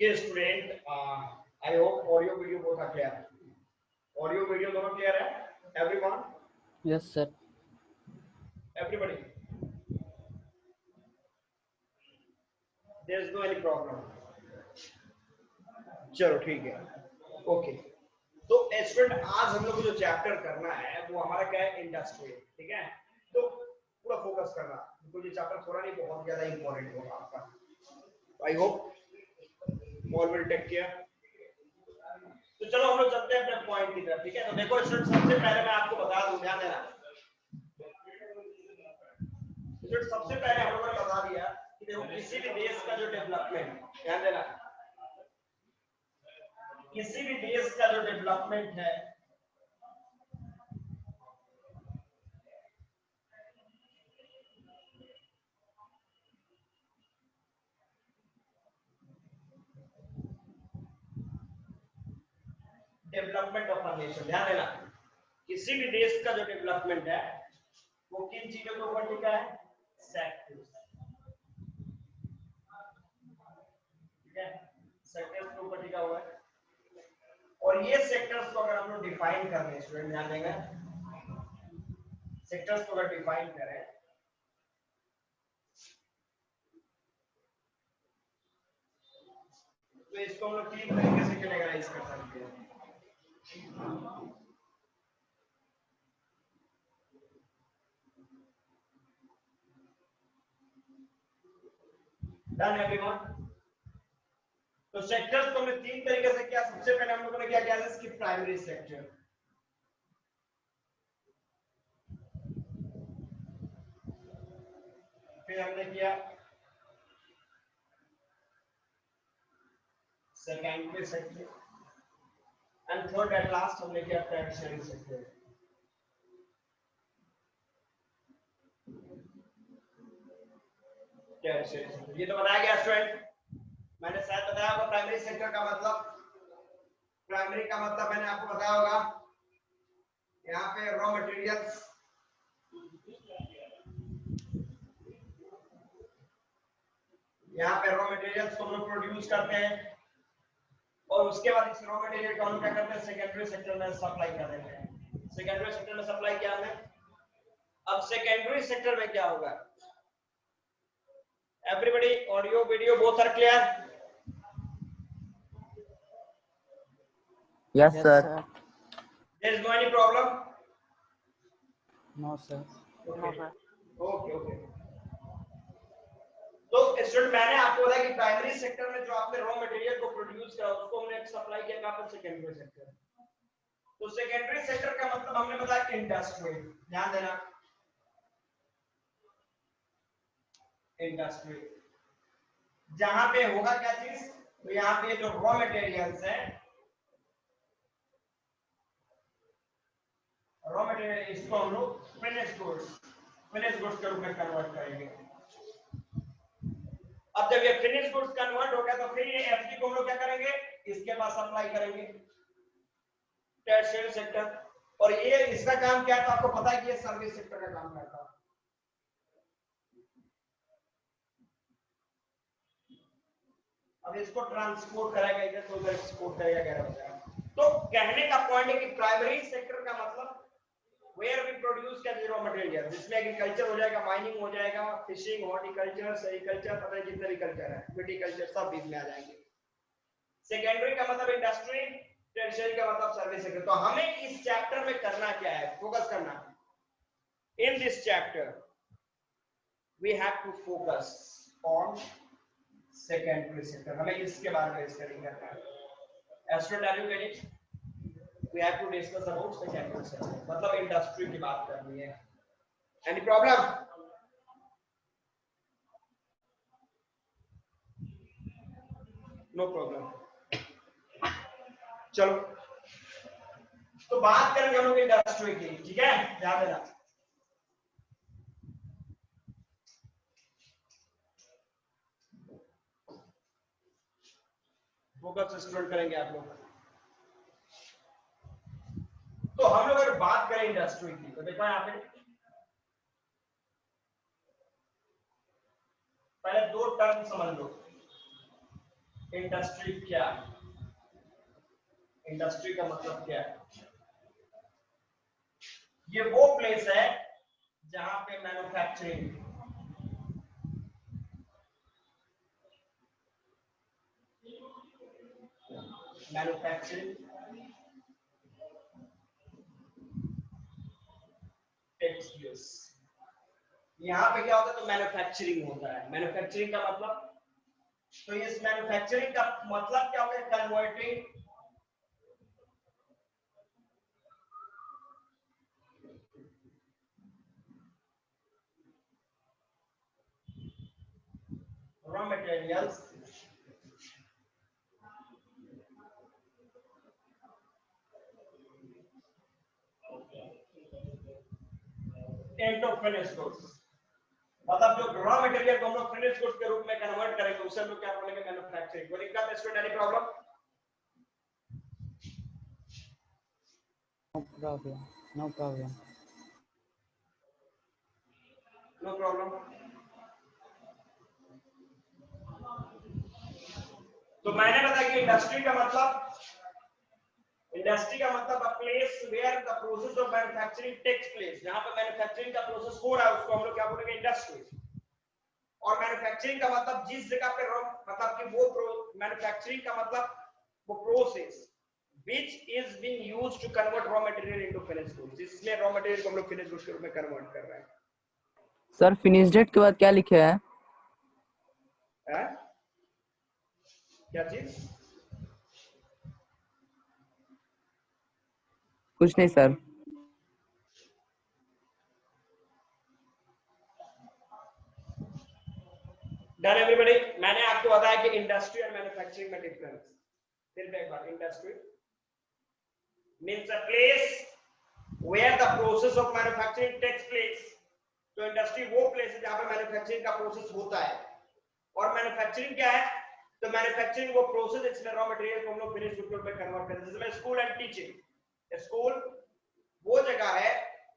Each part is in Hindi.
Okay, student. I hope audio video both are clear. Audio video दोनों clear है? Everyone? Yes, sir. Everybody? There is no any problem. चलो ठीक है. Okay. तो स्टूडेंट आज हम लोग को जो चैप्टर करना है वो हमारा क्या है, इंडस्ट्री. ठीक है, तो पूरा फोकस करना, क्योंकि ये चैप्टर थोड़ा नहीं बहुत ज्यादा इंपॉर्टेंट होगा आपका. I hope all will take care. तो चलो हम लोग चलते हैं अपने पॉइंट की तरफ. ठीक है, तो देखो स्टूडेंट, सबसे पहले मैं आपको बता दूं, ध्यान देना स्टूडेंट. सबसे पहले हम लोगों ने बता दिया कि देखो किसी भी देश का जो डेवलपमेंट, ध्यान देना, किसी भी देश का जो डेवलपमेंट है डेवलपमेंट ऑफ अ नेशन, ध्यान देना, किसी भी देश का जो डेवलपमेंट है वो किन चीजों के ऊपर टिका है, सेक्टर्स. ठीक है, सेक्टर्स के ऊपर टिका हुआ है. और ये सेक्टर्स को अगर हम लोग डिफाइन कर रहे हैं स्टूडेंट, ध्यान देंगे, सेक्टर्स को अगर डिफाइन करें तो इसको हम लोग तीन तरीके से कैटेगराइज कर सकते हैं. Done everyone. तो सेक्टर्स को हमने तीन तरीके से किया. सबसे पहले हम लोगों ने क्या किया, इसकी प्राइमरी सेक्टर. फिर हमने किया secondary sector, and third at last हमने किया टर्शियरी सेक्टर. ये तो बताया गया स्टूडेंट, मैंने शायद बताया होगा प्राइमरी सेक्टर का मतलब. प्राइमरी का मतलब मैंने आपको बताया होगा, यहाँ पे रॉ मटेरियल्स, यहाँ पे रॉ मटेरियल्स को हम लोग प्रोड्यूस करते हैं और उसके बाद इस रॉ मटेरियल को हम क्या करते हैं, सेकेंडरी सेक्टर में सप्लाई कर देते हैं. सेकेंडरी सेक्टर में सप्लाई किया हमने. अब सेकेंडरी सेक्टर में क्या होगा, everybody, audio video both are clear? Yes, sir. There is no any problem? No, sir. Okay. तो स्टूडेंट, मैंने आपको बताया कि प्राइमरी सेक्टर में जो आपने रॉ मटेरियल को प्रोड्यूस करा उसको हमने सप्लाई किया कहां पर, सेकेंडरी सेक्टर. तो सेकेंडरी सेक्टर का मतलब हमने बताया इंडस्ट्री. ध्यान देना, इंडस्ट्री जहां पे होगा क्या चीज, तो यहाँ पे जो रॉ मटेरियल्स है, रॉ मटेरियल, इसको हम लोग फिनिश गुड्स के रूप में कन्वर्ट करेंगे. अब जब ये फिनिश गुड्स कन्वर्ट हो गया तो फिर ये एफजी को हम लोग क्या करेंगे, इसके पास सप्लाई करेंगे, टर्शियरी सेक्टर. और ये इसका काम क्या है, तो आपको पता है कि ये सर्विस सेक्टर का काम करता है. अब इसको ट्रांसपोर्ट कराएगा इधर तो उधर एक्सपोर्ट करेगा वगैरह. तो कहने का पॉइंट है कि प्राइमरी सेक्टर का मतलब where we produce क्या रॉ मटेरियल, जिसमें एग्रीकल्चर हो जाएगा, माइनिंग हो जाएगा, फिशिंग, हॉर्टिकल्चर, सेरिकल्चर, पता है जितने भी कल्चर है, विटिकल्चर, सब बीच में आ जाएंगे. सेकेंडरी का मतलब इंडस्ट्री, टर्शियरी का मतलब सर्विस सेक्टर. तो हमें इस चैप्टर में करना क्या है, फोकस करना. In this chapter we have to focus on secondary sector. हमें इसके बारे में स्टडी करना है. Student, are you getting? We have to discuss about secondary sector, मतलब इंडस्ट्री की बात करनी है. Any problem? No problem. चलो, तो बात करेंगे हम लोग इंडस्ट्री की. ठीक है, ध्यान देना. फोकस स्टूडेंट करेंगे आप लोग. तो हम लोग अगर बात करें इंडस्ट्री की, तो देखो यहाँ पे पहले दो टर्म समझ लो. इंडस्ट्री क्या है? इंडस्ट्री का मतलब क्या है? ये वो प्लेस है जहां पे मैन्युफैक्चरिंग टेक्स प्लेस। यहाँ पे क्या होता है? तो मैन्युफैक्चरिंग होता है। मैन्युफैक्चरिंग का मतलब, तो इस मैन्युफैक्चरिंग का मतलब क्या होगा? Converting raw materials into finished goods. मतलब जो रॉ मटेरियल को हम लोग फिनिश्ड गुड्स के रूप में कन्वर्ट करेंगे उसे हम लोग क्या बोलेंगे? मैन्युफैक्चरिंग। कोई दिक्कत? Student, any problem? No problem. No problem. No problem. तो मैंने बताया कि इंडस्ट्री का मतलब a place where the process of manufacturing takes place. जहां पर मैन्युफैक्चरिंग का प्रोसेस हो रहा है उसको हम लोग क्या बोलेंगे? इंडस्ट्री। और मैन्युफैक्चरिंग का मतलब जिस जगह पे मतलब कि वो मैन्युफैक्चरिंग का मतलब वो process which is being used to convert raw material into finished goods, जिसमें रॉ मटेरियल को हम लोग फिनिश गुड्स के रूप में कन्वर्ट कर रहे हैं। सर फिनिश डेट के बाद क्या लिखे है? क्या चीज? कुछ नहीं सर। Done everybody? मैंने आपको बताया कि इंडस्ट्री और मैन्युफैक्चरिंग में डिफरेंस। फिर मैं एक बार, industry means a place where the process of manufacturing takes place। तो इंडस्ट्री वो प्लेस है जहां पे मैन्युफैक्चरिंग का प्रोसेस होता है। और मैन्युफैक्चरिंग क्या है? तो मैन्युफैक्चरिंग वो प्रोसेस जिसमें रॉ मटेरियल को हम लोग फिनिश गुड में कन्वर्ट करते हैं। जैसे स्कूल एंड टीचिंग। स्कूल वो जगह है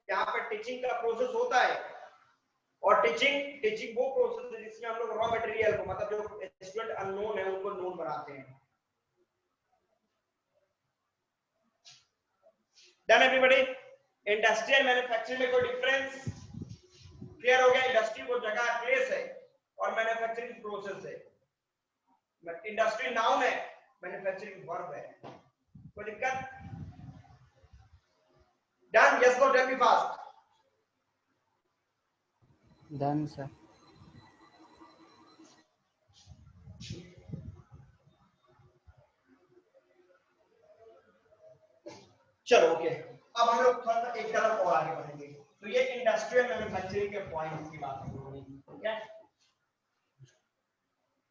जहां पे टीचिंग का प्रोसेस होता है, और टीचिंग वो प्रोसेस है जिसमें हम लोग रॉ मटेरियल को, मतलब जो स्टूडेंट अननोन है उनको नोन बनाते हैं। Done everybody? Industry and manufacturing में कोई डिफरेंस? क्लियर हो गया? इंडस्ट्री वो जगह प्लेस है और मैन्युफैक्चरिंग प्रोसेस है। इंडस्ट्री नाउन है, मैन्युफैक्चरिंग वर्ब है। कोई दिक्कत? Done? Yes no? Tell me fast. Done sir. चलो ओके, अब हम लोग थोड़ा सा एक कदम और आगे बढ़ेंगे। तो ये इंडस्ट्रियल मैन्युफैक्चरिंग के पॉइंट्स की बात होगी, ठीक है?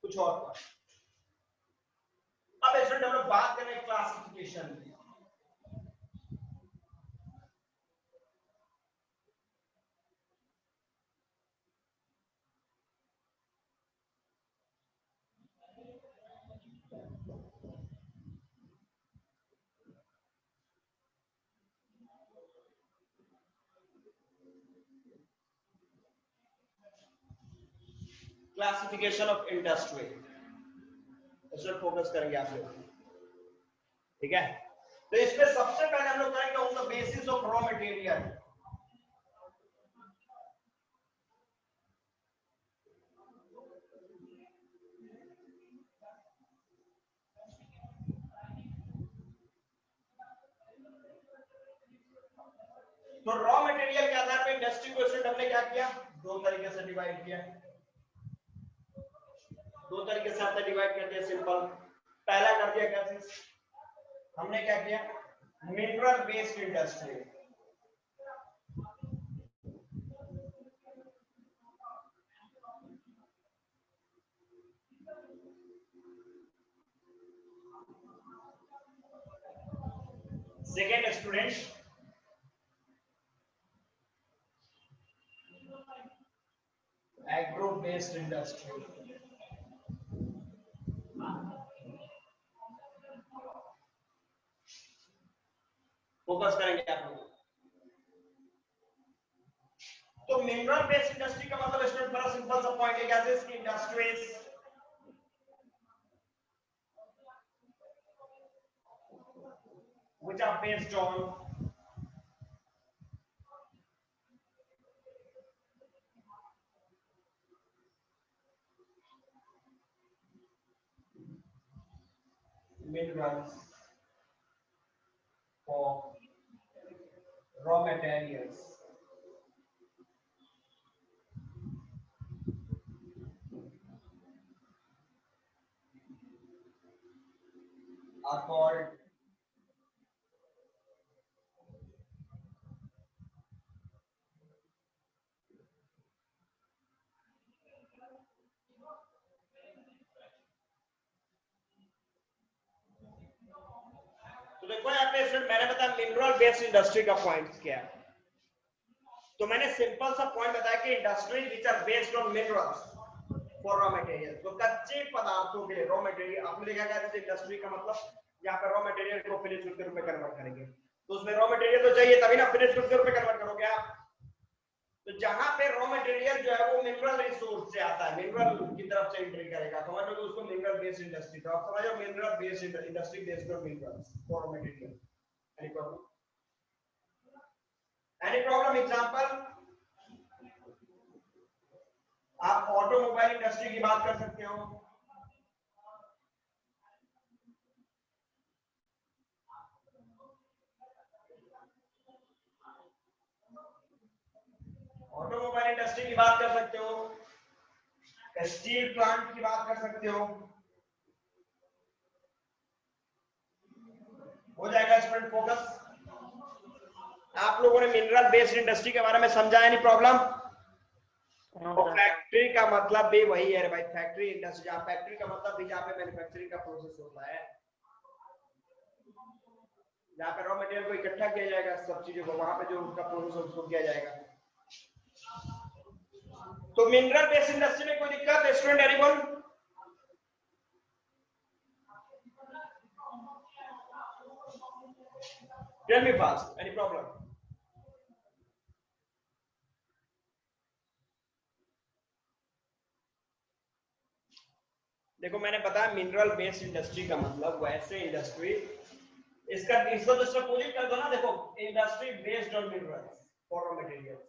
कुछ और अब स्टूडेंट हम लोग बात करें क्लासिफिकेशन की। क्लासिफिकेशन ऑफ इंडस्ट्री, इस पर फोकस करेंगे आप लोग, ठीक है? तो इसमें सबसे पहले हम लोग करेंगे on the basis of raw material. तो रॉ मटेरियल के आधार पर इंडस्ट्री को स्टूडेंट हमने क्या किया? दो तरीके से डिवाइड किया। दो तरीके से आपने डिवाइड कर दिया, सिंपल। पहला कर दिया कैसे? हमने क्या किया? Mineral based industry. Second student, agro based industry. Focus करेंगे आप लोग। तो मिनरल बेस्ड इंडस्ट्री का मतलब स्टूडेंट बड़ा सिंपल सा पॉइंट है, जैसे इसकी industries which are based on minerals for raw materials are called तो देखो यहाँ पे स्टूडेंट मैंने बताया मिनरल बेस्ड इंडस्ट्री का पॉइंट क्या है तो मैंने सिंपल सा पॉइंट बताया कि industry which are based on minerals for raw material तो कच्चे पदार्थों के लिए रॉ मटेरियल आपने देखा क्या जैसे इंडस्ट्री का मतलब यहाँ पर रॉ मटेरियल को फिनिश गुड के रूप में कन्वर्ट करेंगे तो उसमें रॉ मटेरियल तो चाहिए तभी ना फिनिश गुड के रूप में कन्वर्ट करोगे आप तो जहां पे रॉ मटेरियल जो है वो मिनरल रिसोर्स से आता है मिनरल की तरफ से एंट्री करेगा समझ लो उसको मिनरल बेस्ड इंडस्ट्री तो आप समझो mineral based industry based on minerals for raw material any problem example आप ऑटोमोबाइल इंडस्ट्री की बात कर सकते हो ऑटोमोबाइल इंडस्ट्री की बात कर सकते हो स्टील प्लांट की बात कर सकते हो जाएगा स्टूडेंट फोकस आप लोगों ने मिनरल बेस्ड इंडस्ट्री के बारे में समझा है नहीं प्रॉब्लम और फैक्ट्री का मतलब भी वही है भाई फैक्ट्री इंडस्ट्री जहां फैक्ट्री का मतलब भी जहां पे मैन्युफैक्चरिंग का प्रोसेस होता है जहां पे रॉ मटेरियल को इकट्ठा किया जाएगा सब चीजों को वहां पे जो उसका प्रोसेस उसको किया जाएगा तो मिनरल बेस्ड इंडस्ट्री में कोई दिक्कत है student anyone tell me fast any problem देखो मैंने बताया मिनरल बेस्ड इंडस्ट्री का मतलब वैसे इंडस्ट्री इसको दूसरा पोजीशन कर दो ना देखो industry based on minerals for raw materials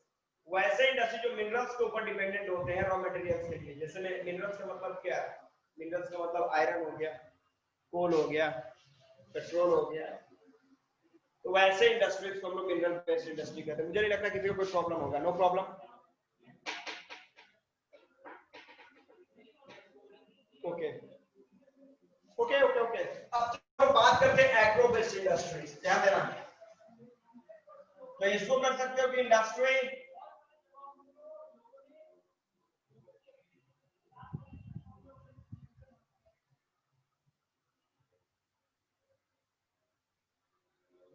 वैसे इंडस्ट्री जो मिनरल्स के ऊपर डिपेंडेंट होते हैं रॉ मटेरियल्स के लिए जैसे मिनरल्स का मतलब क्या है मिनरल्स का मतलब आयरन हो गया कोल हो गया पेट्रोल हो गया तो वैसे इंडस्ट्रीज को हम लोग मिनरल बेस्ड इंडस्ट्री कहते हैं मुझे नहीं लगता किसी को कोई प्रॉब्लम होगा no problem okay okay okay okay अब चलो बात करते हैं एग्रो बेस्ड इंडस्ट्रीज ध्यान देना तो इसको कर सकते हो कि industry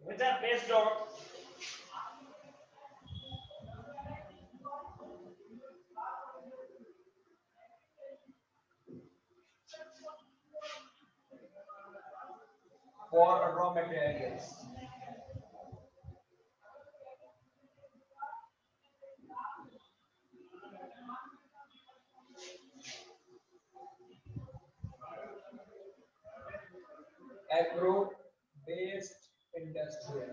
which are based on for raw materials agro based industry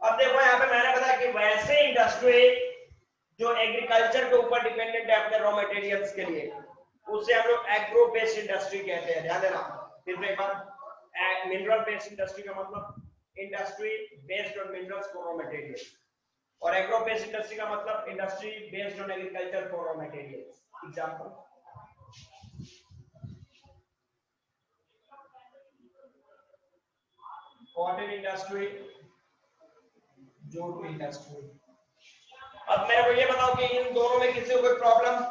अब देखो यहाँ पे मैंने बताया कि वैसे इंडस्ट्री जो एग्रीकल्चर के ऊपर डिपेंडेंट है अपने रॉ मटेरियल्स के लिए उसे हम लोग एग्रो बेस्ड इंडस्ट्री कहते हैं ध्यान देना फिर एक बार मिनरल बेस्ड इंडस्ट्री का मतलब industry based on minerals for raw materials और एग्रो बेस्ड इंडस्ट्री का मतलब industry based on agriculture for raw materials example cotton industry jute industry अब मेरे को ये बताओ कि इन दोनों में किसी को कोई problem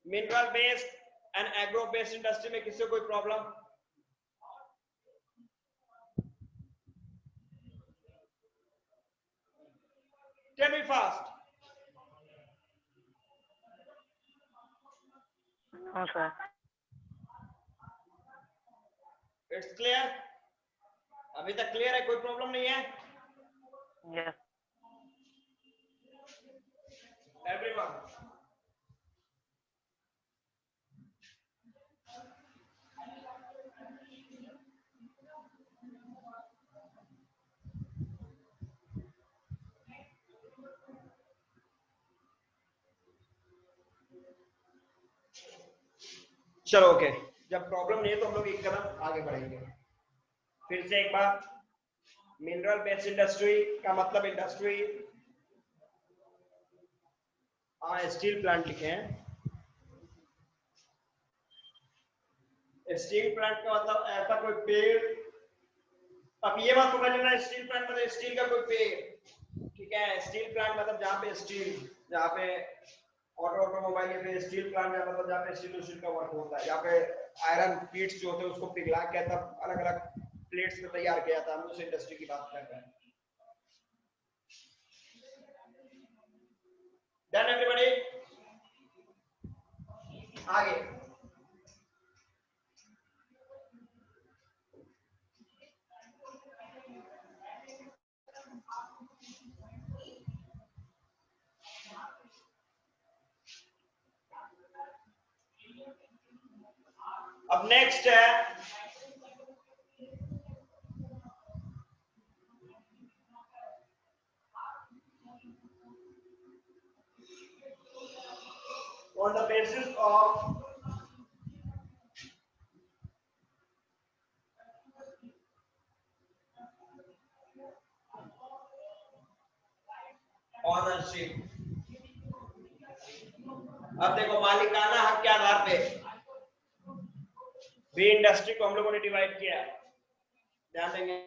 mineral based and agro based industry में किसी को कोई प्रॉब्लम टेल मी फास्ट हाँ सर इट्स क्लियर अभी तक क्लियर है कोई प्रॉब्लम नहीं है यस एवरीवन चलो ओके, जब प्रॉब्लम नहीं है तो हम लोग एक कदम आगे बढ़ेंगे। फिर से एक बार, मिनरल बेस्ड इंडस्ट्री का मतलब इंडस्ट्री, हाँ स्टील प्लांट लिखे हैं। स्टील प्लांट का मतलब ऐसा कोई पेड़, अब ये बात समझ लेना, स्टील प्लांट मतलब स्टील का कोई पेड़, ठीक है। स्टील प्लांट मतलब जहाँ पे स्टील, जहाँ पे ऑटोमोबाइल या फिर स्टील प्लांट जहाँ मतलब जहाँ पे स्टील का वर्क होता है, जहाँ पे आयरन प्लेट्स जो होते हैं उसको पिघला के तब अलग अलग प्लेट्स में तैयार किया जाता है, हम उस इंडस्ट्री की बात कर रहे हैं। डन एवरीबॉडी, आगे। अब नेक्स्ट है on the basis of ownership. अब देखो, मालिकाना हक के आधार पे भी इंडस्ट्री को हम लोगों ने डिवाइड किया, ध्यान देंगे।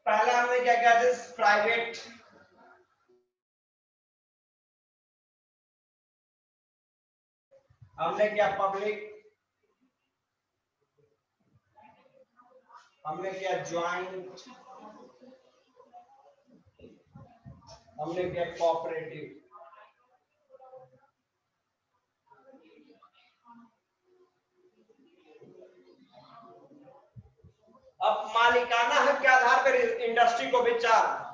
पहला हमने क्या किया, जिस प्राइवेट, हमने क्या पब्लिक, हमने क्या ज्वाइंट, हमने क्या कोऑपरेटिव। अब मालिकाना हक के आधार पर इंडस्ट्री को विचार,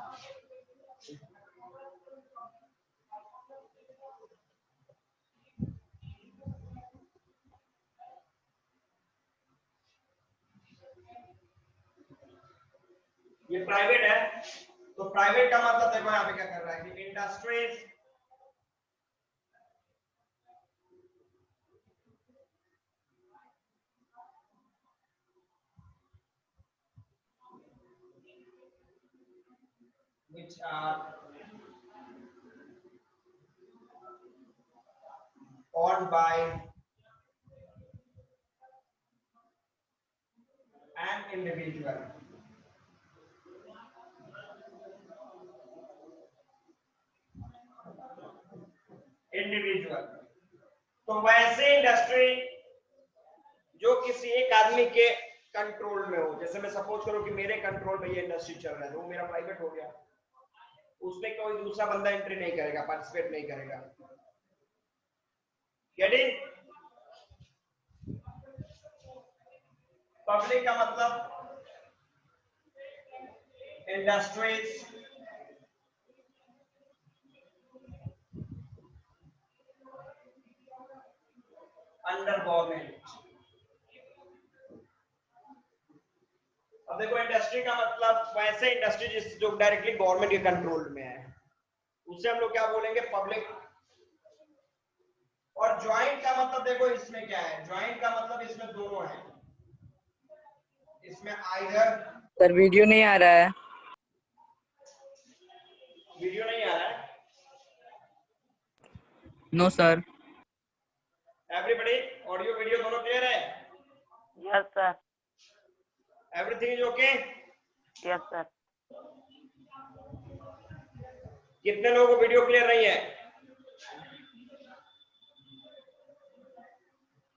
ये प्राइवेट है, तो प्राइवेट का मतलब देखो यहाँ पे क्या कर रहा है कि industries which are owned by an individual, तो वैसे इंडस्ट्री जो किसी एक आदमी के कंट्रोल में हो, जैसे मैं सपोज करूं कि मेरे कंट्रोल में ये इंडस्ट्री चल रहा है, तो वो मेरा प्राइवेट हो गया, उसमें कोई दूसरा बंदा एंट्री नहीं करेगा, पार्टिसिपेट नहीं करेगा। गेटिंग? पब्लिक का मतलब इंडस्ट्रीज अंडर गवर्नमेंट। अब देखो, इंडस्ट्री का मतलब वैसे इंडस्ट्री जिस जो डायरेक्टली गवर्नमेंट के कंट्रोल में है, उसे हम लोग क्या बोलेंगे, पब्लिक। और ज्वाइंट का मतलब देखो इसमें क्या है, ज्वाइंट का मतलब इसमें दोनों है, इसमें आइदर, सर वीडियो नहीं आ रहा है। वीडियो नहीं आ रहा है? No sir. Everybody, audio video दोनों क्लियर है? Yes sir. Everything is okay? Yes sir. कितने लोगों को वीडियो क्लियर नहीं है?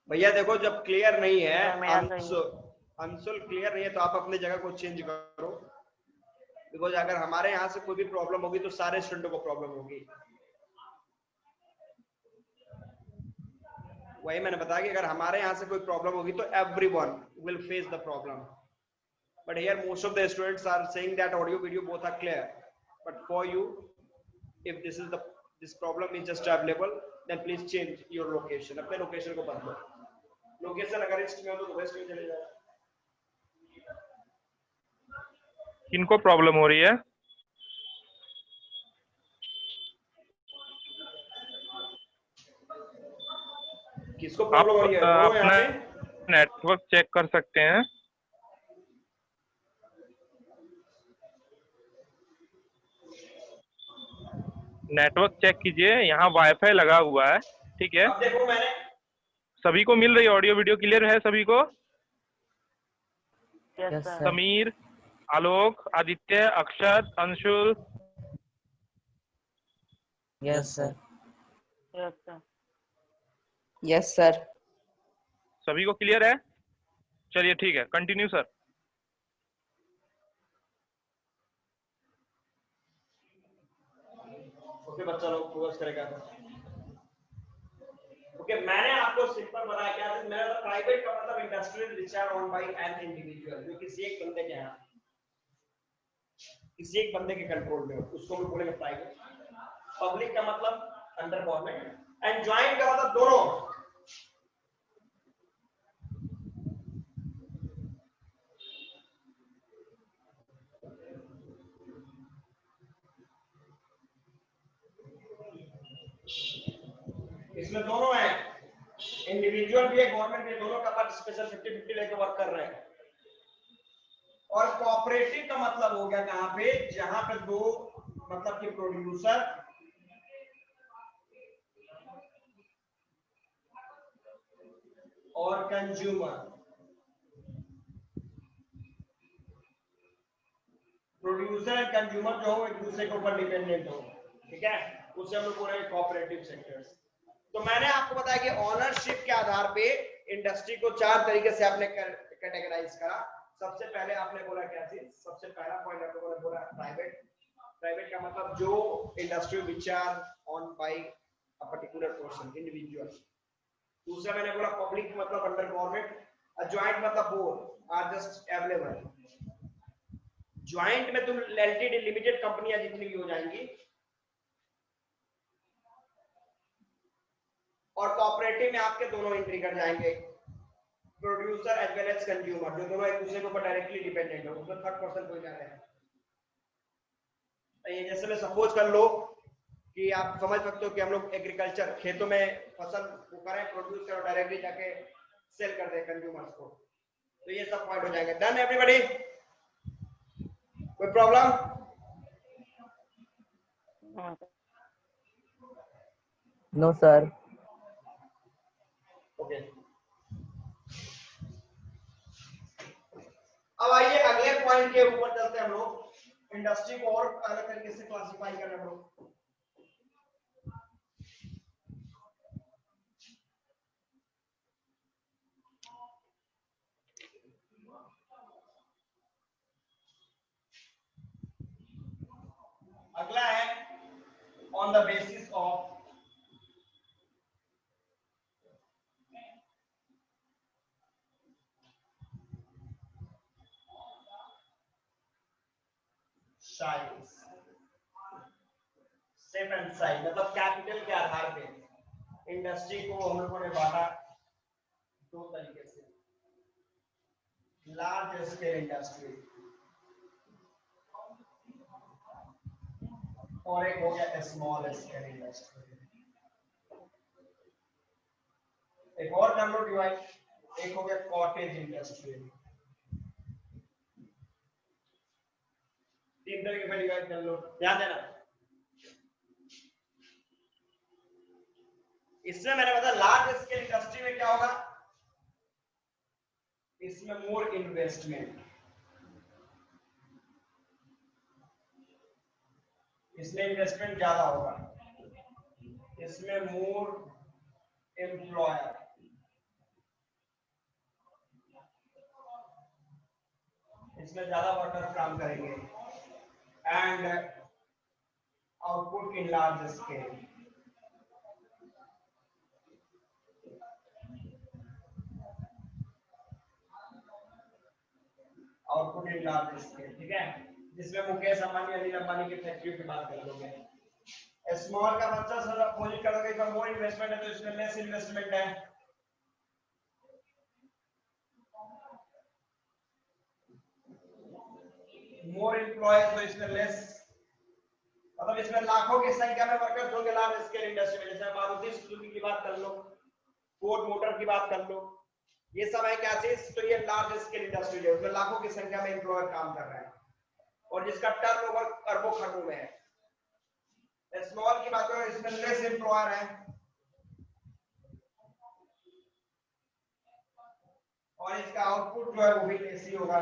भैया देखो, जब क्लियर नहीं है, अंशुल क्लियर नहीं है, तो आप अपनी जगह को चेंज करो, बिकॉज अगर हमारे यहाँ से कोई भी प्रॉब्लम होगी तो सारे स्टूडेंटों को प्रॉब्लम होगी। वही मैंने बताया कि अगर हमारे यहाँ से कोई प्रॉब्लम होगी तो everyone will face the problem, but here most of the students are saying that audio video both are clear, but for you, if this problem is just available, then please change your location, अपने लोकेशन को बदलो। लोकेशन अगर ईस्ट में हो तो वेस्ट में चले जाओ। किनको प्रॉब्लम हो रही है? किसको आप प्रॉब्लम हो रही है? दोनों यहाँ अपना पे नेटवर्क चेक कर सकते हैं। नेटवर्क चेक कीजिए, यहाँ वाईफाई लगा हुआ है, ठीक है। अब देखो मैंने सभी को मिल रही है? ऑडियो वीडियो क्लियर है सभी को? Yes yes sir. Sir. Sameer, Alok, Aditya, Akshat, Anshul, yes sir. Yes sir. Yes sir. सभी को क्लियर है? चलिए ठीक है, कंटिन्यू सर। ओके बच्चा लोग फोकस करेगा। ओके मैंने आपको सिंपल बताया क्या था। मैंने बताया प्राइवेट का मतलब industrial which are owned by an individual, जो किसी एक बंदे के यहाँ, किसी एक बंदे के कंट्रोल में हो, उसको हम बोलेंगे प्राइवेट। पब्लिक का मतलब अंडर गवर्नमेंट, एंड ज्वाइंट का मतलब दोनों। इसमें दोनों है, इंडिविजुअल भी है, गवर्नमेंट भी है, दोनों का पार्टिसिपेशन 50-50 लेकर वर्क कर रहे हैं। और कोऑपरेटिव का मतलब हो गया कहां पे, जहां पे दो मतलब कि प्रोड्यूसर और कंज्यूमर, प्रोड्यूसर एंड कंज्यूमर जो हो एक दूसरे के ऊपर डिपेंडेंट हो, ठीक है, उसे हम लोग बोल रहे हैं कोऑपरेटिव सेक्टर्स। तो मैंने आपको बताया कि ओनरशिप के आधार पे इंडस्ट्री को चार तरीके से आपने कैटेगराइज करा। सबसे पहले आपने बोला क्या चीज, सबसे पहला पॉइंट आपने बोला प्राइवेट। प्राइवेट का मतलब जो industry which are on by a particular person, individual. दूसरा मैंने बोला पब्लिक मतलब अंडर गवर्नमेंट, और ज्वाइंट मतलब both are just available. Joint में तुम एलटीडी लिमिटेड कंपनियां जितनी भी हो जाएंगी, और कोऑपरेटिव में आपके दोनों एंट्री कर जाएंगे, producer as well as consumer, जो दोनों एक दूसरे के ऊपर डायरेक्टली डिपेंडेंट हो, उसमें थर्ड पर्सन कोई ना रहे। ये जैसे मैं सपोज कर लो कि आप समझ सकते हो कि हम लोग एग्रीकल्चर, खेतों में फसल करें, प्रोड्यूस करो, डायरेक्टली जाके सेल कर दे कंज्यूमर्स को, तो ये सब पॉइंट हो जाएंगे। Done everybody? कोई प्रॉब्लम? No sir. ओके, अब आइए अगले पॉइंट के ऊपर चलते हैं हम लोग। इंडस्ट्री को और अलग तरीके से क्लासिफाई करने हम लोग। अगला है on the basis of size, shape and size, मतलब कैपिटल के आधार पे इंडस्ट्री को हम लोगों ने बांटा दो तरीके से। लार्ज स्केल इंडस्ट्री और एक हो गया स्मॉल स्केल इंडस्ट्री। एक और कर लो डिवाइड, एक हो गया कॉटेज इंडस्ट्री। तीन तरीके से डिवाइड कर लो, ध्यान देना। इसमें मैंने बताया लार्ज स्केल इंडस्ट्री में क्या होगा, इसमें मोर इन्वेस्टमेंट, इसमें इन्वेस्टमेंट ज्यादा होगा, इसमें मोर एम्प्लॉयर, इसमें ज्यादा वर्कर काम करेंगे, and output in large scale. Output in large scale, ठीक है, जिसमें मुकेश अंबानी, अनिल अंबानी की फैक्ट्री की बात कर लोगे। स्मॉल का मतलब सर अपोजिट करोगे, इसमें मोर इन्वेस्टमेंट है तो इसमें लेस इन्वेस्टमेंट है। मोर एम्प्लॉयज तो इसमें लेस, मतलब इसमें लाखों की संख्या में वर्कर्स होंगे लार्ज स्केल इंडस्ट्री में, जैसे मारुति सुजुकी की बात कर लो, फोर्ड मोटर की बात कर लो, ये सब है क्या चीज, तो ये लार्ज स्केल इंडस्ट्री है, उसमें लाखों की संख्या में एम्प्लॉयर काम कर रहे हैं और जिसका टर्नओवर अरबों खरबों में है। स्मॉल की बात करो, इसमें लेस एम्प्लॉयर है और इसका आउटपुट जो है वो भी लेस ही होगा।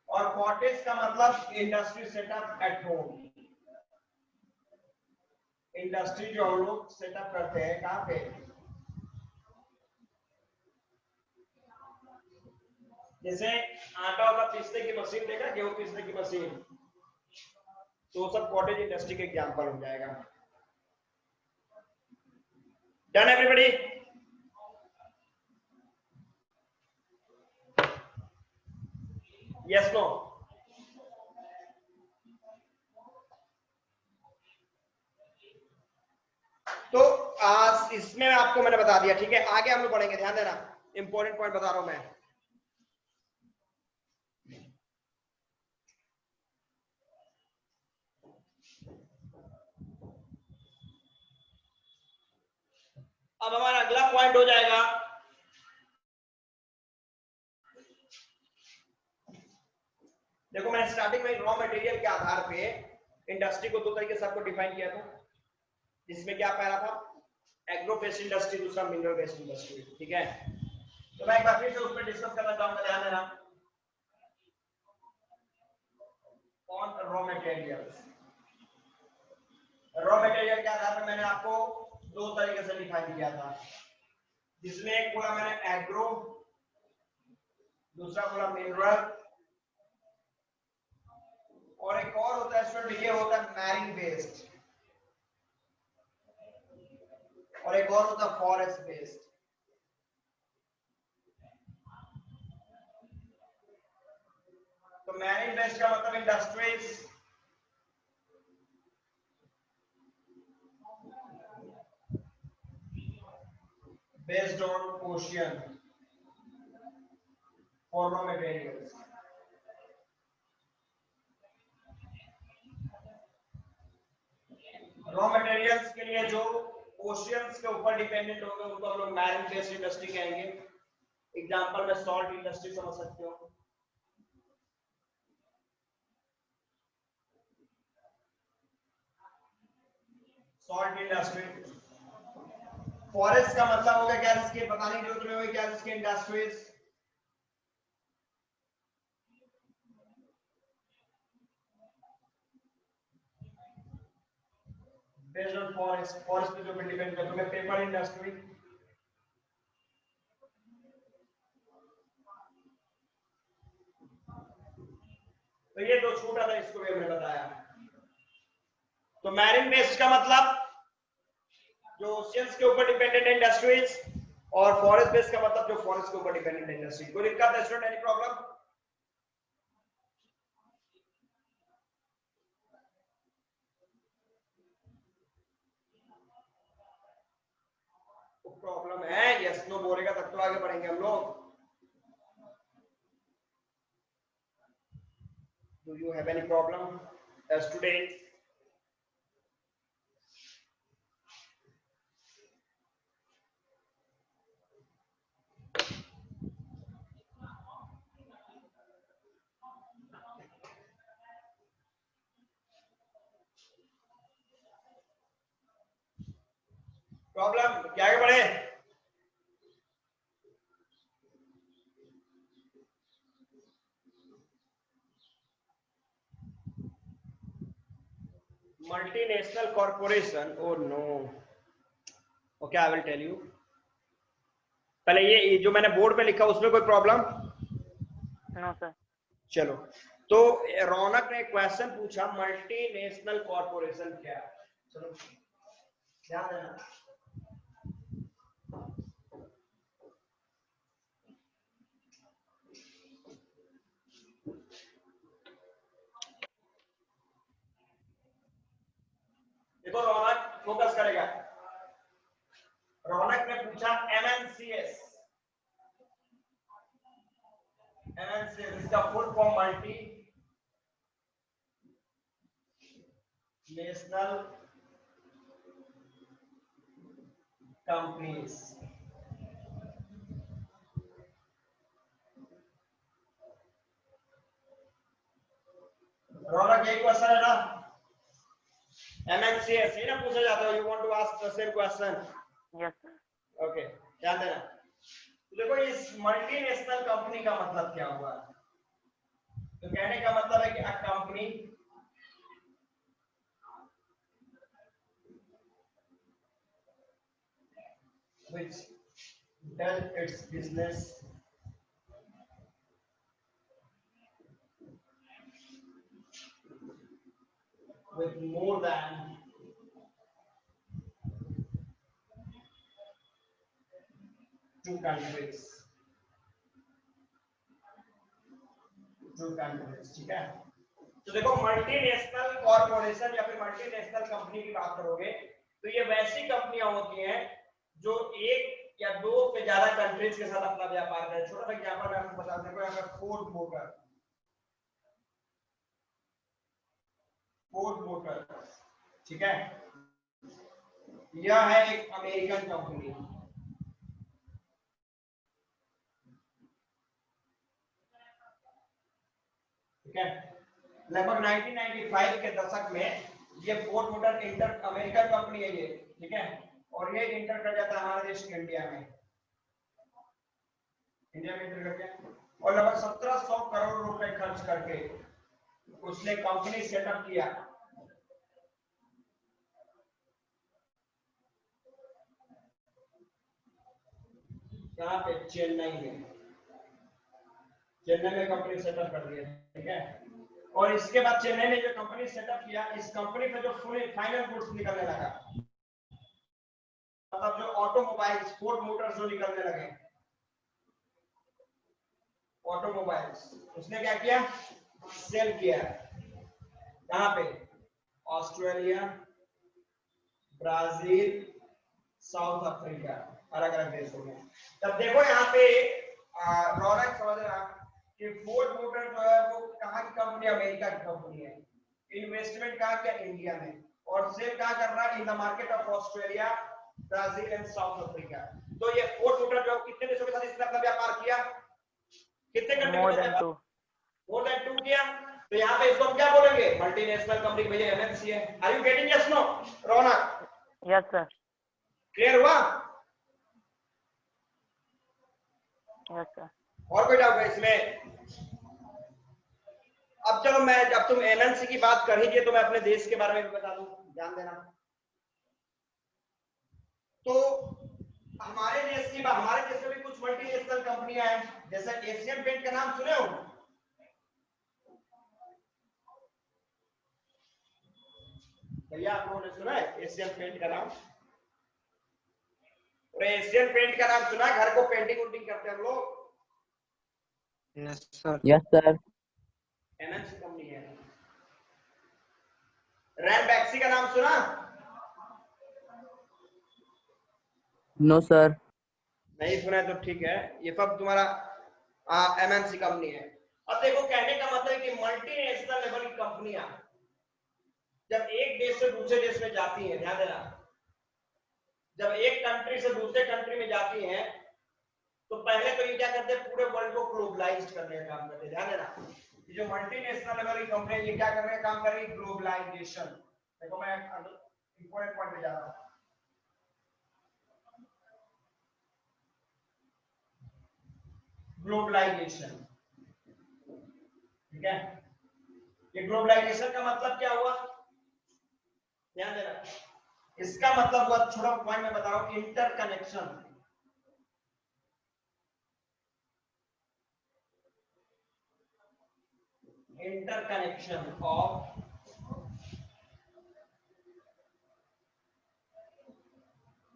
और कॉटेज का मतलब industry setup at home, industry जो हम लोग सेटअप करते हैं कहां पे, जैसे आटा वाटा पीसने की मशीन देखा, गेहूं पीसने की मशीन, तो सब कॉटेज इंडस्ट्री के एग्जांपल हो जाएगा। Done everybody? Yes no? तो आज इसमें आपको मैंने बता दिया, ठीक है, आगे हम लोग बढ़ेंगे, ध्यान देना, इंपॉर्टेंट पॉइंट बता रहा हूं मैं। अब हमारा अगला पॉइंट हो जाएगा देखो, मैंने स्टार्टिंग में रॉ मटेरियल के आधार पे इंडस्ट्री को दो तरीके से आपको डिफाइन किया था, जिसमें क्या पहला था एग्रो बेस्ड इंडस्ट्री, दूसरा मिनरल बेस्ड इंडस्ट्री, ठीक है। तो मैं एक बार फिर से उस पर डिस्कस करना चाहूंगा, ध्यान देना। On raw materials, raw material के आधार पर मैंने आपको दो तरीके से डिफाइन किया था, जिसमें एक बोला मैंने एग्रो, दूसरा बोला मिनरल, और एक और होता है स्टूडेंट, ये होता है मैरिन बेस्ड, और एक और होता है फॉरेस्ट बेस्ड। तो मैरिन बेस्ड का मतलब industries based on ocean for raw materials. Raw materials के लिए जो ओशियंस के ऊपर डिपेंडेंट होंगे उनको हम लोग मैरिन बेस्ड इंडस्ट्री कहेंगे। एग्जांपल में सॉल्ट इंडस्ट्री समझ सकते हो। Salt industry. फॉरेस्ट का मतलब हो गया क्या, इसके बताने की जरूरत नहीं होगी क्या, इसके industries based on forest, forest पे जो डिपेंड करते हैं, पेपर इंडस्ट्री, तो ये दो छोटा था, इसको भी हमने बताया। तो मैरिन बेस्ड का मतलब जो ओशियंस के ऊपर डिपेंडेंट इंडस्ट्रीज, और फॉरेस्ट बेस्ड का मतलब जो फॉरेस्ट के ऊपर डिपेंडेंट इंडस्ट्री। कोई दिक्कत है स्टूडेंट, एनी प्रॉब्लम? प्रॉब्लम है, यस नो बोलेगा तब तो आगे बढ़ेंगे हम लोग। Do you have any problem student? Problem क्या आगे बढ़े? Multinational corporation, oh no, okay I will tell you. पहले ये जो मैंने बोर्ड पे लिखा उसमें कोई प्रॉब्लम? No sir. चलो, तो रौनक ने क्वेश्चन पूछा मल्टीनेशनल कॉर्पोरेशन क्या है। चलो ध्यान देना, देखो रौनक फोकस करेगा। रौनक ने पूछा एमएनसीएस इसका full form multi national companies. Raunak यही क्वेश्चन है ना, एमएनसी ऐसे ना पूछा जाता है, you want to ask the same question. Yes sir. Okay, ध्यान देना। तो देखो इस मल्टीनेशनल कंपनी का मतलब क्या हुआ, तो कहने का मतलब है कि a company which does its business with more than 2 countries, ठीक है। तो देखो मल्टीनेशनल कॉर्पोरेशन या फिर मल्टीनेशनल कंपनी की बात करोगे तो ये वैसी कंपनियां होती हैं जो एक या दो से ज्यादा कंट्रीज के साथ अपना व्यापार करें। छोटा सा एग्जांपल मैं आपको बता दूं, यहाँ पर फोर्ड मोटर, ठीक है, यह है एक अमेरिकन कंपनी, ठीक है। लगभग 1995 के दशक में ये Ford motor inter American company है ये, ठीक है, और ये इंटर कर जाता है हमारे देश इंडिया में इंटर करके, और लगभग 1700 करोड़ रुपए खर्च करके उसने कंपनी सेटअप किया। कहाँ पे? चेन्नई में कंपनी सेटअप कर दिया, ठीक है। और इसके बाद चेन्नई में जो कंपनी सेटअप किया, इस कंपनी पे जो फुल फाइनल गुड्स निकलने लगा, मतलब जो ऑटोमोबाइल्स, फोर्ड मोटर्स जो निकलने लगे ऑटोमोबाइल्स, उसने क्या किया? सेल किया। कहाँ पे? ऑस्ट्रेलिया, ब्राजील, साउथ अफ्रीका, अलग अलग देशों में। तब देखो यहाँ पे रौनक समझ रहा कि फोर्ड मोटर जो है वो कहाँ की कंपनी? अमेरिका की कंपनी है। इन्वेस्टमेंट कहाँ किया? इंडिया में। और सेल कहाँ कर रहा है? In the market of Australia, Brazil and south Africa. तो ये फोर्ड मोटर जो कितने देशों के साथ इसने अपना व्यापार किया? कितने कंट्री मोर के देन साथ? 2। मोर देन 2 किया। तो यहाँ पे इसको हम क्या बोलेंगे? Multinational company. भैया एमएनसी है। Are you getting? Yes no Raunak? Yes sir. Clear हुआ? Yes sir. और कोई डाउट है इसमें? अब चलो मैं, जब तुम एमएनसी की बात कर ही दिए तो मैं अपने देश के बारे में भी बता दूं, ध्यान देना। तो हमारे देश में भी कुछ मल्टीनेशनल कंपनियां हैं, जैसे एशियन पेंट का नाम सुने हो? भैया आप लोगों ने सुना है एशियन पेंट का नाम? और एशियन पेंट का नाम सुना? घर को पेंटिंग उंटिंग करते हैं हम लोग। Yes sir. एमएनसी कंपनी है। रैनबैक्सी का नाम सुना? No sir. नहीं सुना है तो ठीक है, ये सब तुम्हारा एमएनसी कंपनी है। अब देखो कहने का मतलब है कि मल्टीनेशनल लेवल की कंपनियां जब एक देश से दूसरे देश में जाती हैं, ध्यान देना, जब एक कंट्री से दूसरे कंट्री में जाती हैं तो पहले तो ये क्या करते हैं? पूरे वर्ल्ड को ग्लोबलाइज्ड करने का काम करते हैं। ध्यान देना, ये जो मल्टीनेशनल लेवल की कंपनी ये क्या करने का काम कर रही है? ग्लोबलाइजेशन। देखो मैं इंपॉर्टेंट पॉइंट पे जा रहा हूं। ग्लोबलाइजेशन, ठीक है। ये ग्लोबलाइजेशन का मतलब क्या हुआ? ध्यान देना, इसका मतलब हुआ, छोटा पॉइंट में बता रहा हूं, interconnection. Interconnection of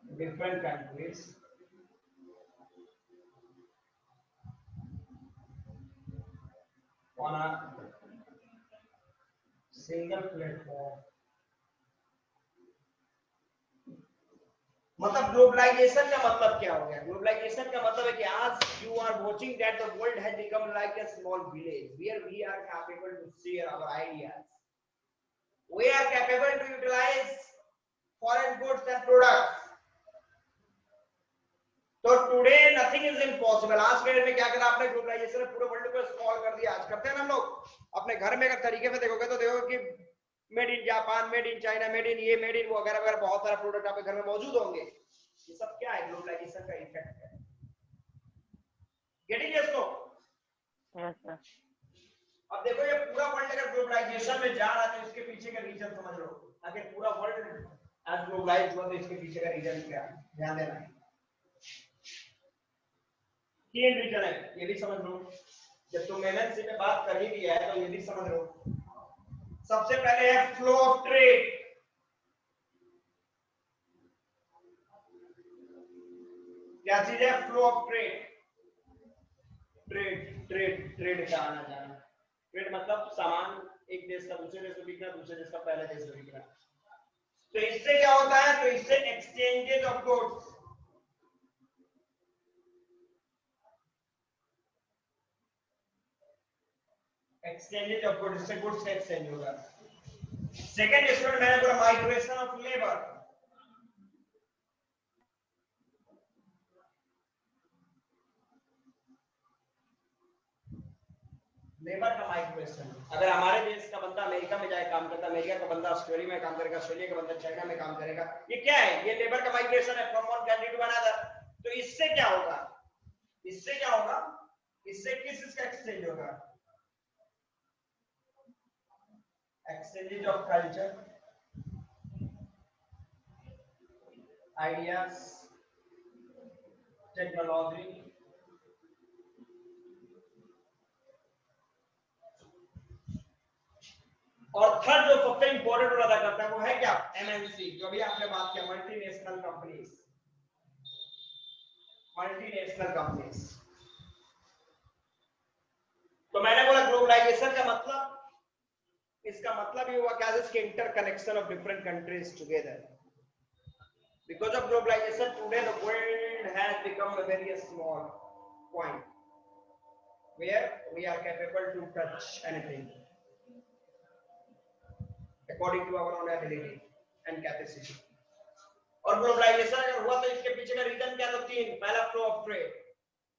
different countries on a single platform। मतलब ग्लोबलाइजेशन का मतलब क्या हो गया? ग्लोबलाइजेशन का मतलब है कि आज you are watching that the world has become like a small village where we are capable to share our ideas, we are capable to utilize foreign goods and products. तो टुडे नथिंग इज इम्पॉसिबल। आज के डेट में क्या करा आपने? ग्लोबलाइजेशन ने पूरे वर्ल्ड को स्मॉल कर दिया। आज करते हैं ना हम लोग अपने घर में, अगर तरीके से देखोगे तो देखोगे कि made in Japan, made in China, made in ये, मेड इन वो वगैरह वगैरह बहुत सारे प्रोडक्ट आपके घर में मौजूद होंगे। ये सब क्या है? ग्लोबलाइजेशन का इफेक्ट है। Getting this? Yes, sir. अब देखो ये पूरा वर्ल्ड अगर ग्लोबलाइजेशन में जा रहा है तो इसके पीछे का रीजन समझ लो। अगर पूरा वर्ल्ड आज ग्लोबलाइज हुआ तो इसके पीछे का रीजन क्या है? ध्यान देना है। तीन रीजन है, ये भी समझ लो। जब तुम एमएनसी में बात कर ही दिया है तो ये भी समझ लो। सबसे पहले है फ्लो ऑफ ट्रेड। क्या चीज है? Flow of trade. Trade trade trade का आना जाना। ट्रेड मतलब सामान एक देश का दूसरे देश में बिकना, दूसरे देश का पहले देश में बिकना। तो इससे क्या होता है? तो इससे exchanges of goods, exchanges of goods, इससे गुड्स का एक्सचेंज होगा। सेकंड स्टूडेंट मैंने बोला माइग्रेशन ऑफ लेबर। लेबर का माइग्रेशन। अगर हमारे देश का बंदा अमेरिका में जाए काम करता, अमेरिका का बंदा ऑस्ट्रेलिया में काम करेगा, ऑस्ट्रेलिया का बंदा चाइना में काम करेगा, ये क्या है? ये लेबर का माइग्रेशन है from one country to another. तो इससे क्या होगा? इससे क्या होगा? इससे किस का एक्सचेंज होगा? Exchange of culture, ideas, technology. और थर्ड जो सबसे इंपॉर्टेंट रोल अदा करता है वो है क्या? एमएनसी, जो भी आपने बात किया, मल्टीनेशनल कंपनीज। Multinational companies. तो मैंने बोला ग्लोबलाइजेशन का मतलब, इसका मतलब ये हुआ क्या? इसके interconnection of different countries together. Because of globalization today the world has become a very small point where we are capable to touch anything according to our own ability and capacity. और ग्लोबलाइजेशन अगर हुआ तो इसके पीछे का रीजन क्या? तो तीन। पहला flow of trade,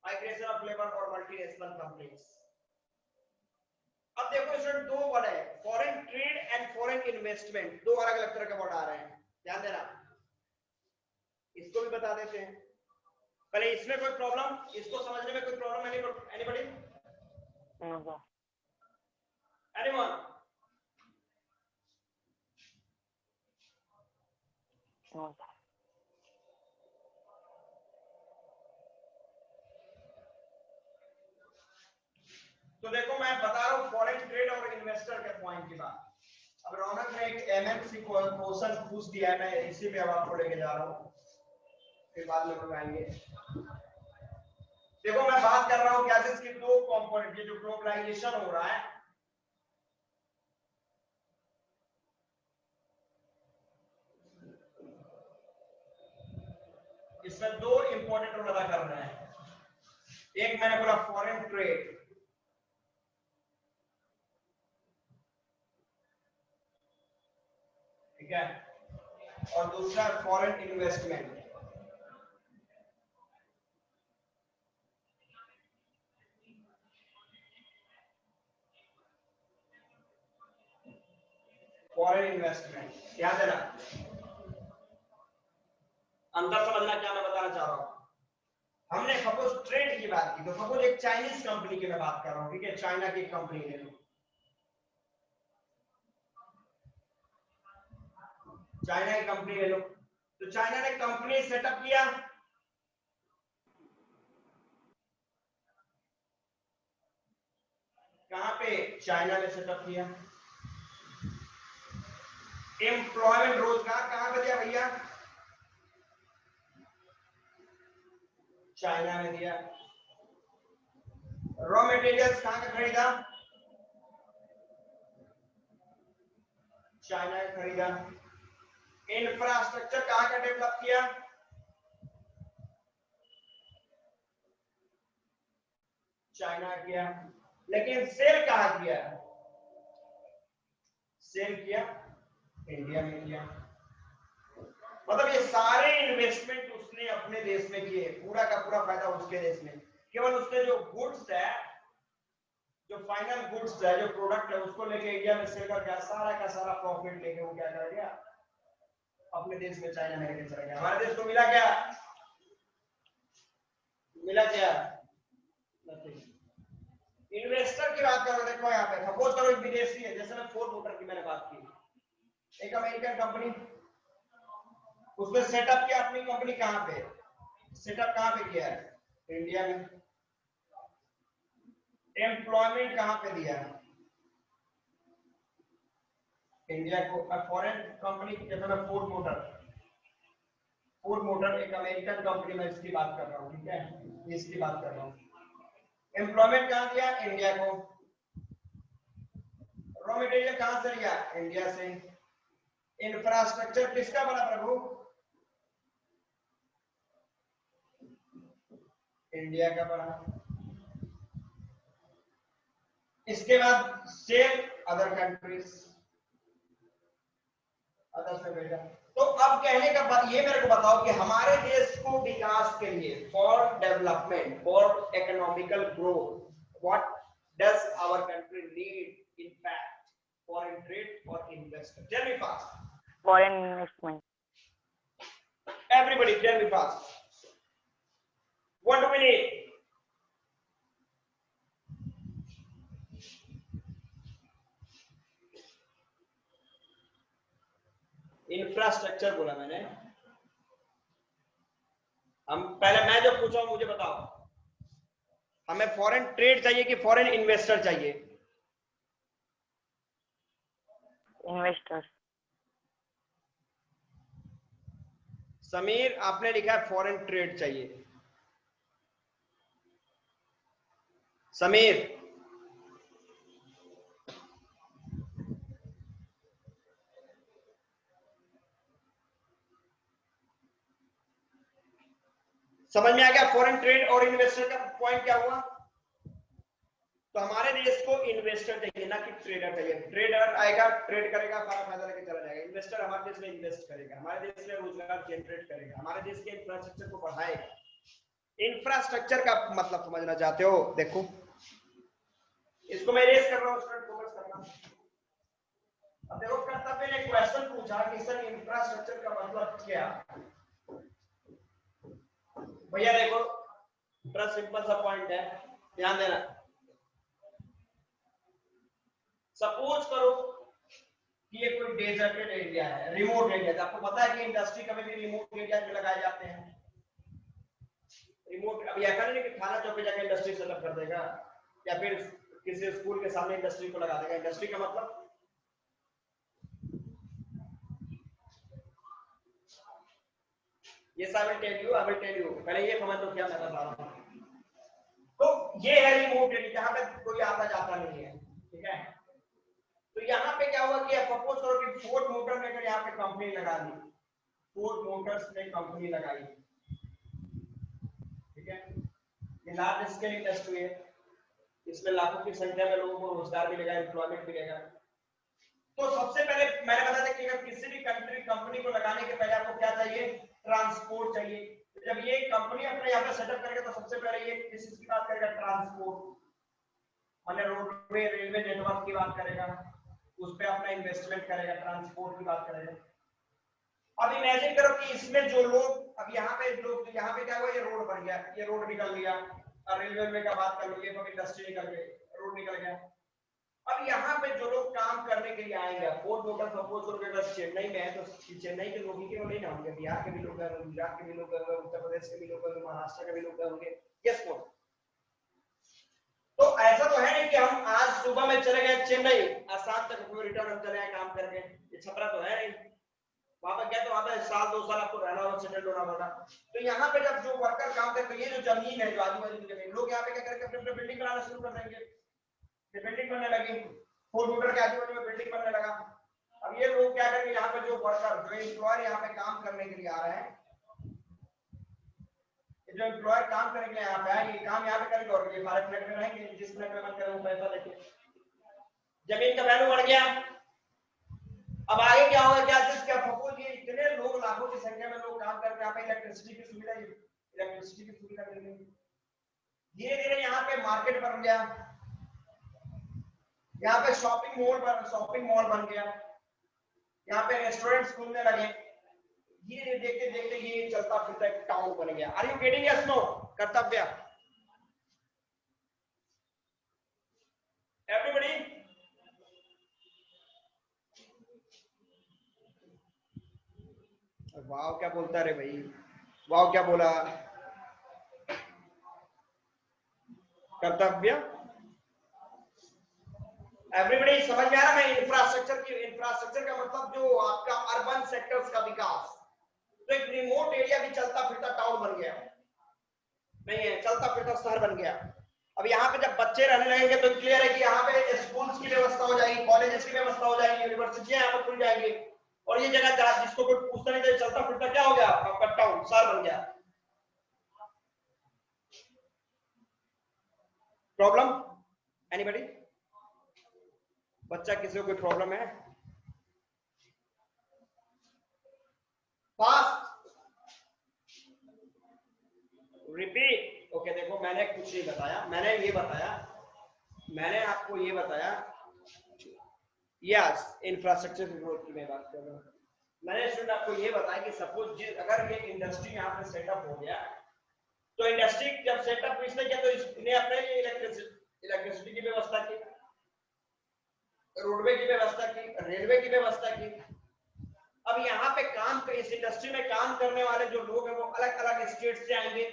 migration of labour और मल्टीनेशनल कंपनीज। अब देखो इसमें दो वर्ड है, foreign trade and foreign investment. दो अलग अलग तरह के वर्ड आ रहे हैं, ध्यान देना। इसको भी बता देते हैं। पहले इसमें कोई प्रॉब्लम, इसको समझने में कोई problem? Anybody? No, sir. Anyone? No, sir. तो देखो मैं बता रहा हूँ फॉरेन ट्रेड और इन्वेस्टर के पॉइंट की बात। अब रौनक ने एक एमएनसी क्वेश्चन पूछ दिया है, मैं इसी पे अब आपको लेके जा रहा हूँ, फिर बाद में बताएंगे। देखो मैं बात कर रहा हूँ क्या? इसके दो कंपोनेंट, ये जो ग्लोबलाइजेशन हो रहा है, इसमें दो इंपॉर्टेंट रोल अदा कर रहे हैं। एक मैंने बोला फॉरेन ट्रेड, ठीक है, और दूसरा फॉरेन इन्वेस्टमेंट। फॉरेन इन्वेस्टमेंट, ध्यान देना, अंतर समझना क्या मैं बताना चाह रहा हूं। हमने सपोज ट्रेड की बात की, तो सपोज एक चाइनीज कंपनी की मैं बात कर रहा हूं, ठीक है, चाइना की कंपनी ले लो, चाइना की कंपनी ले लो। तो चाइना ने कंपनी सेटअप किया, कहां पे? चाइना में सेटअप किया। एम्प्लॉयमेंट, रोजगार कहां पे दिया भैया? चाइना में दिया। रॉ मटेरियल्स कहां का खरीदा? चाइना ने खरीदा। इंफ्रास्ट्रक्चर कहां का डेवलप किया? चाइना किया, लेकिन सेल कहाँ किया? सेल किया इंडिया में किया। मतलब ये सारे इन्वेस्टमेंट उसने अपने देश में किए, पूरा का पूरा फायदा उसके देश में। केवल उसने जो गुड्स है, जो फाइनल गुड्स है, जो प्रोडक्ट है, उसको लेके इंडिया में सेल कर गया, सारा का सारा प्रॉफिट लेके वो क्या कर गया? अपने देश में चाइना में लेके चला गया। हमारे देश को मिला क्या? मिला क्या? इन्वेस्टर की बात करो, देखो यहाँ पे सपोज करो एक विदेशी है, जैसे मैं फोर्ड मोटर की मैंने बात की, एक अमेरिकन कंपनी, उसने सेटअप किया अपनी कंपनी। कहाँ पे सेटअप, कहाँ पे किया है? इंडिया में। एम्प्लॉयमेंट कहाँ पे दिया है? इंडिया को। फॉरेन कंपनी, जैसे मैं फोर्ड मोटर एक अमेरिकन कंपनी में इसकी बात कर रहा हूँ, ठीक है, इसकी बात कर रहा हूँ। एम्प्लॉयमेंट कहाँ दिया? इंडिया को। रॉ मटेरियल कहाँ से लिया? इंडिया से। इंफ्रास्ट्रक्चर किसका बना प्रभु? इंडिया का बना। इसके बाद सेल अदर कंट्रीज, अदर से भेजा। तो अब कहने का बात ये, मेरे को बताओ कि हमारे देश को विकास के लिए, for development, for economical growth, what does our country need in fact? Foreign trade और investment. Tell me fast. Foreign investment. Everybody tell me fast. What do we need? Infrastructure बोला मैंने। हम पहले, मैं जो पूछा हूं मुझे बताओ, हमें फॉरेन ट्रेड चाहिए कि फॉरेन इन्वेस्टर चाहिए? Investors. समीर, आपने लिखा है फॉरेन ट्रेड चाहिए। समीर, समझ में आ गया फॉरेन ट्रेड और इन्वेस्टर का पॉइंट क्या हुआ? तो हमारे देश को इन्वेस्टर चाहिए, ना कि ट्रेडर चाहिए। ट्रेडर आएगा, ट्रेड करेगा, सारा फायदा लेके चला जाएगा। इन्वेस्टर हमारे देश में इन्वेस्ट करेगा, हमारे देश में रोजगार जनरेट करेगा, हमारे देश के इंफ्रास्ट्रक्चर को बढ़ाएगा। इंफ्रास्ट्रक्चर का मतलब समझना चाहते हो? देखो, इसको मैं रेस कर रहा हूं, स्टूडेंट फोकस करना। अब देखो, कर्तव्य ने क्वेश्चन पूछा कि सर इंफ्रास्ट्रक्चर का मतलब क्या? भैया देखो, बड़ा सिंपल सा पॉइंट है, ध्यान देना। सपोज करो कि ये कोई डेजर्टेड एरिया है, रिमोट एरिया। आपको पता है कि इंडस्ट्री कभी भी रिमोट एरिया में लगाए जाते हैं। रिमोट, अभी ऐसा नहीं कि थाना चौक पे जाकर इंडस्ट्री सेटअप कर देगा, या फिर किसी स्कूल के सामने इंडस्ट्री को लगा देगा। इंडस्ट्री का मतलब ये आई विल टेल यू, पहले ये समझ लो क्या मैं बता रहा हूँ। तो ये है रिमोट एरिया, जहां पे कोई आता जाता नहीं है, ठीक है। तो यहाँ पे क्या हुआ कि सपोज करो कि फोर्ड मोटर ने अगर यहाँ पे कंपनी लगा दी, फोर्ड मोटर्स ने कंपनी लगाई, ठीक है, ये लार्ज स्केल इंडस्ट्री है, इसमें लाखों की संख्या में लोगों को रोजगार मिलेगा, एम्प्लॉयमेंट मिलेगा। तो सबसे पहले मैंने बताया था कि अगर किसी भी कंपनी को लगाने के पहले आपको क्या चाहिए? ट्रांसपोर्ट चाहिए। जब ये कंपनी अपने यहाँ पे सेटअप करेगा तो सबसे पहले ये किस चीज की बात करेगा? ट्रांसपोर्ट, मतलब रोडवे, रेलवे नेटवर्क की बात करेगा, उस पर अपना इन्वेस्टमेंट करेगा, ट्रांसपोर्ट की बात करेगा। अब इमेजिन करो कि इसमें जो लोग, अब यहाँ पे क्या हुआ? ये रोड बन गया, ये रोड निकल गया, और रेलवे का बात कर लो, ये तो इंडस्ट्री निकल गई, रोड निकल गया। अब यहाँ पे जो लोग काम करने के लिए आएंगे, फोर्ड मोटर सपोज करो कि अगर चेन्नई में है तो चेन्नई के लोग ही केवल नहीं ना होंगे, बिहार के भी लोग होंगे, गुजरात के भी लोग होंगे, उत्तर प्रदेश के भी लोग होंगे, महाराष्ट्र के भी लोग होंगे। Yes no? तो ऐसा तो है नहीं कि हम आज सुबह में चले गए चेन्नई और शाम तक रिटर्न हम चले आए काम करके। ये छपरा तो है नहीं, वहां पर क्या तो वहां पर साल 2 साल आपको रहना होगा, सेटल होना होगा। तो यहाँ पे जब जो वर्कर काम करते, ये जो जमीन है, जो आजू बाजू की जमीन, लोग यहाँ पे क्या करेंगे? अपने बिल्डिंग बनाना शुरू कर देंगे, बिल्डिंग बनने लगी, फोर्ड मोटर के आजू बाजू में बिल्डिंग बनने लगा। अब ये लोग क्या करेंगे? यहाँ पे जो वर्कर, जो एम्प्लॉयर यहाँ पे काम करने के लिए आ रहे हैं, जो एम्प्लॉयर काम करने के लिए यहाँ पे आए, ये काम यहाँ पे करेंगे और ये भारत फ्लैट में रहेंगे, जिस फ्लैट में मन करे वो पैसा लेके। जमीन का वैल्यू बढ़ गया। अब आगे क्या होगा, क्या सपोज ये इतने लोग, लाखों की संख्या में लोग काम करके यहाँ पे इलेक्ट्रिसिटी की सुविधा मिल गई। धीरे धीरे यहाँ पे मार्केट बन गया, यहाँ पे शॉपिंग मॉल बन गया, यहाँ पे रेस्टोरेंट्स खुलने लगे। धीरे देखते देखते ये चलता फिरता एक टाउन बन गया। Are you getting yes no? Kartavya everybody. Wow क्या बोलता रे भाई, वाव क्या बोला? कर्तव्य एवरीबॉडी समझ में आ रहा? मैं इंफ्रास्ट्रक्चर का मतलब जो आपका अर्बन सेक्टर्स का विकास। तो एक रिमोट एरिया भी चलता फिरता टाउन बन गया, नहीं है, चलता फिरता शहर बन गया। अब यहाँ पे जब बच्चे रहने लगेंगे तो क्लियर है कि यहाँ पे स्कूल्स की व्यवस्था हो जाएगी, कॉलेजेस की व्यवस्था हो जाएगी, यूनिवर्सिटियां यहाँ पर खुल जाएंगी, और ये जगह जिसको कोई पूछता नहीं था, चलता फिरता क्या हो गया, आपका टाउन, शहर बन गया। Problem anybody? बच्चा किसी को कोई प्रॉब्लम है? Fast repeat. ओके देखो, मैंने कुछ नहीं बताया, मैंने आपको ये बताया, यस इंफ्रास्ट्रक्चर की ग्रोथ की मैं बात कर रहा हूँ। मैंने स्टूडेंट आपको ये बताया कि सपोज अगर ये इंडस्ट्री यहाँ पे सेटअप हो गया, तो इंडस्ट्री जब सेटअप इसने किया तो इसने अपने इलेक्ट्रिसिटी की व्यवस्था की, रोडवे की व्यवस्था की, रेलवे की व्यवस्था की। अब यहाँ पे इस इंडस्ट्री में काम करने वाले जो लोग हैं वो अलग अलग स्टेट से आएंगे,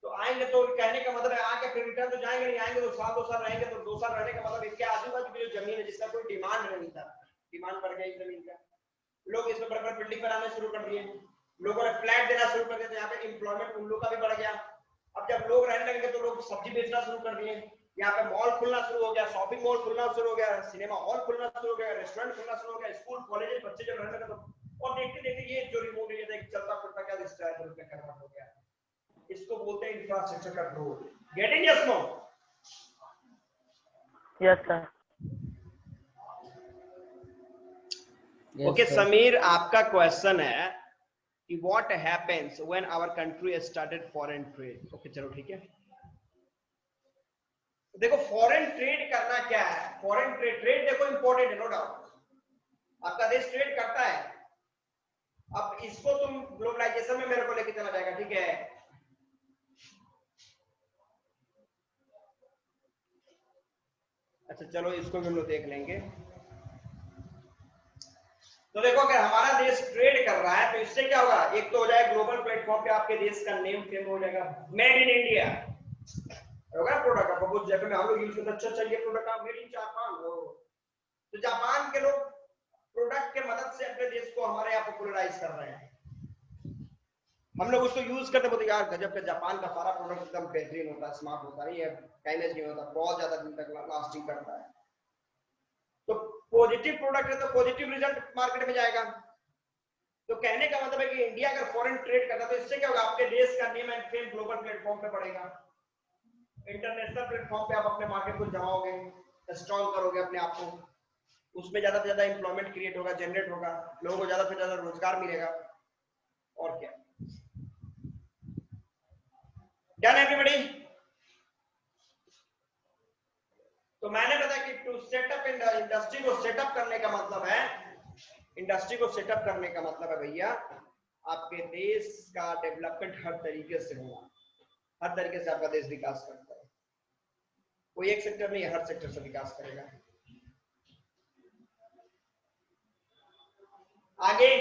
तो कहने का मतलब है आके फिर रिटर्न तो जाएंगे नहीं, आएंगे तो साल 2 साल रहेंगे, तो 2 साल रहने का मतलब इसके आजू बाजू की जो जमीन है जिसका कोई डिमांड नहीं था, डिमांड बढ़ गई जमीन का, लोग इसमें बड़े बिल्डिंग बनाना शुरू कर दिए, लोगों ने फ्लैट देना शुरू कर दिया, तो यहाँ पे एम्प्लॉयमेंट उन लोग का भी बढ़ गया। अब जब लोग रहने लगेंगे तो लोग सब्जी बेचना शुरू कर दिए, यहाँ पे मॉल खुलना शुरू हो गया, शॉपिंग मॉल खुलना शुरू हो गया, सिनेमा हॉल खुलना शुरू हो गया, रेस्टोरेंट खुलना शुरू हो गया, स्कूल कॉलेज बच्चे जब रहने लगे तो, और देखते देखते ये जो रिमोट एरिया था चलता फिरता क्या डिस्ट्रैक्ट में कन्वर्ट हो गया। इसको बोलते हैं इंफ्रास्ट्रक्चर का growth. Getting yes no? Yes sir. Okay Sameer, आपका क्वेश्चन है कि what happens when our country started foreign trade. Okay चलो ठीक है। देखो फॉरेन ट्रेड करना क्या है, फॉरेन ट्रेड देखो इंपॉर्टेंट है, नो डाउट, आपका देश ट्रेड करता है। अब इसको तुम ग्लोबलाइजेशन में मेरे को लेके चला जाएगा, ठीक है? अच्छा चलो इसको भी हम लोग देख लेंगे। तो देखो अगर हमारा देश ट्रेड कर रहा है तो इससे क्या होगा, एक तो हो जाए ग्लोबल प्लेटफॉर्म पे आपके देश का नेम फेम हो जाएगा, मेड इन इंडिया होगा प्रोडक्ट आपको, बहुत जगह में हम लोग यूज करते हैं, अच्छा ये प्रोडक्ट आप मेड इन जापान हो, तो जापान के लोग प्रोडक्ट के मदद से अपने देश को हमारे यहाँ पॉपुलराइज कर रहे हैं, हम लोग उसको यूज करते बोलते यार गजब का जापान का सारा प्रोडक्ट एकदम बेहतरीन होता है, स्मार्ट होता है, ये डैमेज नहीं होता, बहुत ज्यादा दिन तक लास्टिंग करता है। तो पॉजिटिव प्रोडक्ट है तो पॉजिटिव रिजल्ट मार्केट में जाएगा। तो कहने का मतलब है कि इंडिया अगर फॉरेन ट्रेड करता तो इससे क्या होगा, आपके देश का name and fame global platform पे बढ़ेगा, इंटरनेशनल प्लेटफॉर्म पे आप अपने मार्केट को जमाओगे, स्ट्रॉन्ग करोगे अपने आप को, उसमें ज्यादा से ज्यादा एम्प्लॉयमेंट क्रिएट होगा, जनरेट होगा, लोगों को ज्यादा से ज्यादा रोजगार मिलेगा, और क्या। Done everybody? तो मैंने बताया कि टू सेटअप इन इंडस्ट्री को सेटअप करने का मतलब है, इंडस्ट्री को सेटअप करने का मतलब है भैया आपके देश का डेवलपमेंट हर तरीके से होगा, हर तरीके से आपका देश विकास करता है, कोई एक सेक्टर नहीं, हर सेक्टर से विकास करेगा। आगे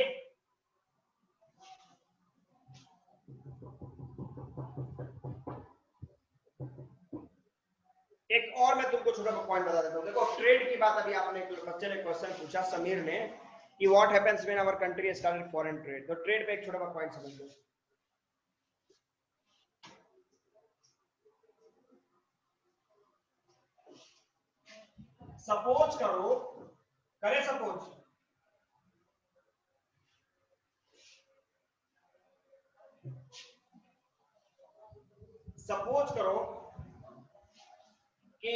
एक और मैं तुमको छोटा सा पॉइंट बता देता हूँ। देखो ट्रेड की बात अभी आपने बच्चे ने क्वेश्चन पूछा समीर ने कि what happens when our country started foreign trade, तो ट्रेड पे एक छोटा सा पॉइंट समझ लो। सपोज करो, करे सपोज सपोज करो कि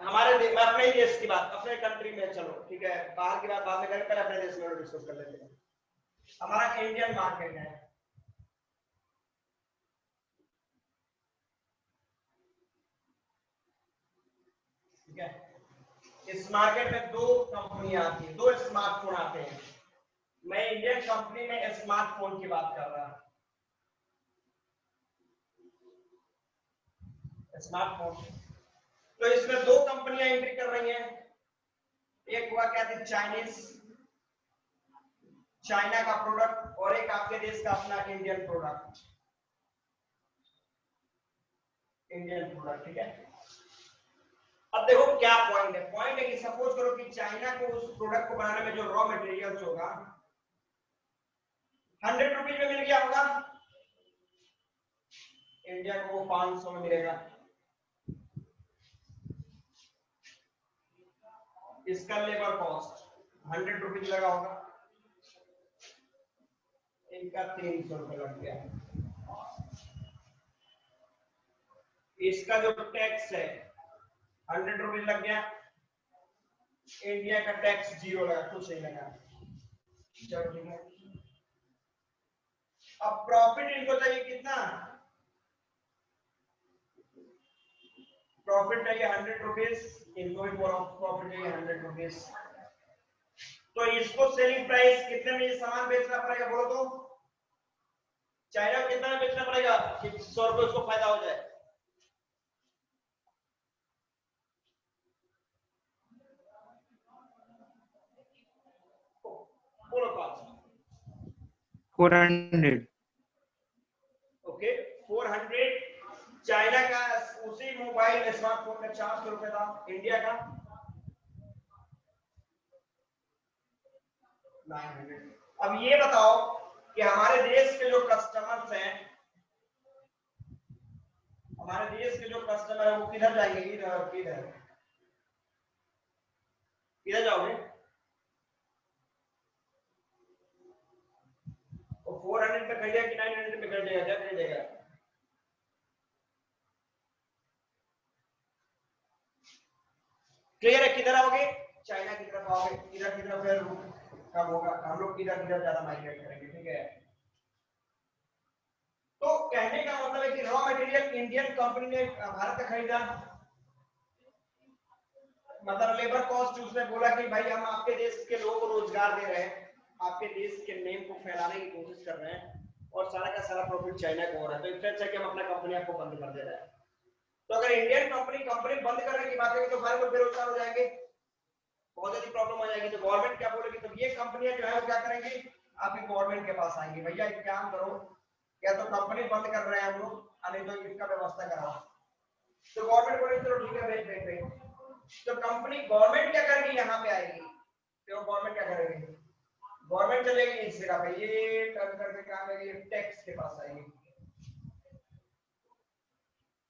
हमारे मैं अपने ही देश की बात, अपने कंट्री में, चलो ठीक है, बाहर की बात बाद में करें, पहले अपने देश में डिस्कस कर लेते हैं। हमारा इंडियन मार्केट है, ठीक है। इस मार्केट में दो कंपनियां आती है, दो स्मार्टफोन आते हैं। मैं इंडियन कंपनी में स्मार्टफोन की बात कर रहा हूं, स्मार्टफोन। तो इसमें दो कंपनियां एंट्री कर रही हैं, एक हुआ क्या थी, चाइनीज, चाइना का प्रोडक्ट, और एक आपके देश का अपना इंडियन प्रोडक्ट, इंडियन प्रोडक्ट, ठीक है। अब देखो क्या पॉइंट है, पॉइंट है कि सपोज करो कि चाइना को उस प्रोडक्ट को बनाने में जो रॉ मटेरियल्स होगा 100 रुपीज में मिल गया होगा, इंडिया को 500 में मिलेगा। इसका लेबर कॉस्ट 100 रुपीज लगा होगा, इनका 300 रुपये लग गया। इसका जो टैक्स है 100 रुपीज लग गया, इंडिया का टैक्स 0 लगा, कुछ नहीं लगा। चलो ठीक है। अब प्रॉफिट इनको चाहिए कितना, प्रॉफिट चाहिए 100 रुपीज, इनको भी प्रॉफिट चाहिए 100 रुपीज। तो इसको सेलिंग प्राइस कितने में ये सामान बेचना पड़ेगा, बोलो तो। चाइना को कितना में बेचना पड़ेगा कि 100 रुपये उसको फायदा हो जाए, बोलो 400। ओके 400। चाइना का उसी मोबाइल स्मार्टफोन का 400 रुपए था, इंडिया का 900। अब ये बताओ कि हमारे देश के जो कस्टमर्स हैं, हमारे देश के जो कस्टमर है वो किधर जाएंगे, किधर किधर किधर जाओगे। वो 400 पे खरीदेगा कि 900 पे खरीदेगा, क्या खरीदेगा। क्लियर है, किधर आओगे, चाइना की तरफ आओगे, इधर की तरफ फिर कम होगा, हम लोग किधर किधर ज्यादा माइग्रेट करेंगे, ठीक है। तो कहने का मतलब है कि रॉ मटेरियल इंडियन कंपनी ने भारत का खरीदा, मतलब लेबर कॉस्ट उसने बोला कि भाई हम आपके देश के लोगों को रोजगार दे रहे हैं, आपके देश के नेम को फैलाने की कोशिश कर रहे हैं, और सारा का सारा प्रॉफिट चाइना को हो रहा है, तो इससे अच्छा कि हम अपना कंपनी आपको बंद कर दे रहे हैं। तो अगर इंडियन कंपनी बंद करने की बात है तो सारे लोग बेरोजगार हो जाएंगे, बहुत ज्यादा प्रॉब्लम हो जाएगी। तो गवर्नमेंट क्या बोलेगी, तो ये कंपनियां जो है वो क्या करेंगी, आपकी गवर्नमेंट के पास आएंगी, भैया एक काम करो, या तो कंपनी बंद कर रहे हैं हम लोग, नहीं तो इसका व्यवस्था कराओ। तो गवर्नमेंट बोलेगी चलो ठीक है भेज भेज भेज। तो कंपनी गवर्नमेंट क्या करेगी, यहाँ पे आएगी, तो गवर्नमेंट क्या करेगी, गवर्नमेंट चलेगी इस जगह पे, ये टर्न करके काम करेगी, टैक्स के पास आएगी,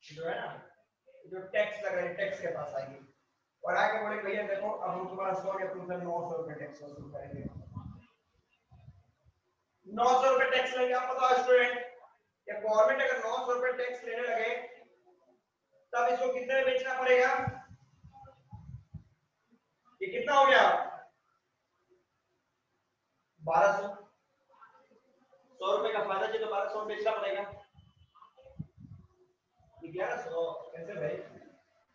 जो है ना, जो टैक्स लग रहा है टैक्स के पास आएगी, और आके बोले भैया देखो अब हम तुम्हारा 100 या तुमसे 900 रुपए टैक्स वसूल करेंगे। 900 रुपए टैक्स लेंगे, आप बताओ स्टूडेंट, या गवर्नमेंट अगर 900 रुपए टैक्स लेने लगे तब इसको कितने में बेचना पड़ेगा, ये कितना हो गया 1200, 100 रुपए का फायदा चाहिए तो 1200 बेचना पड़ेगा, 1100 कैसे भाई,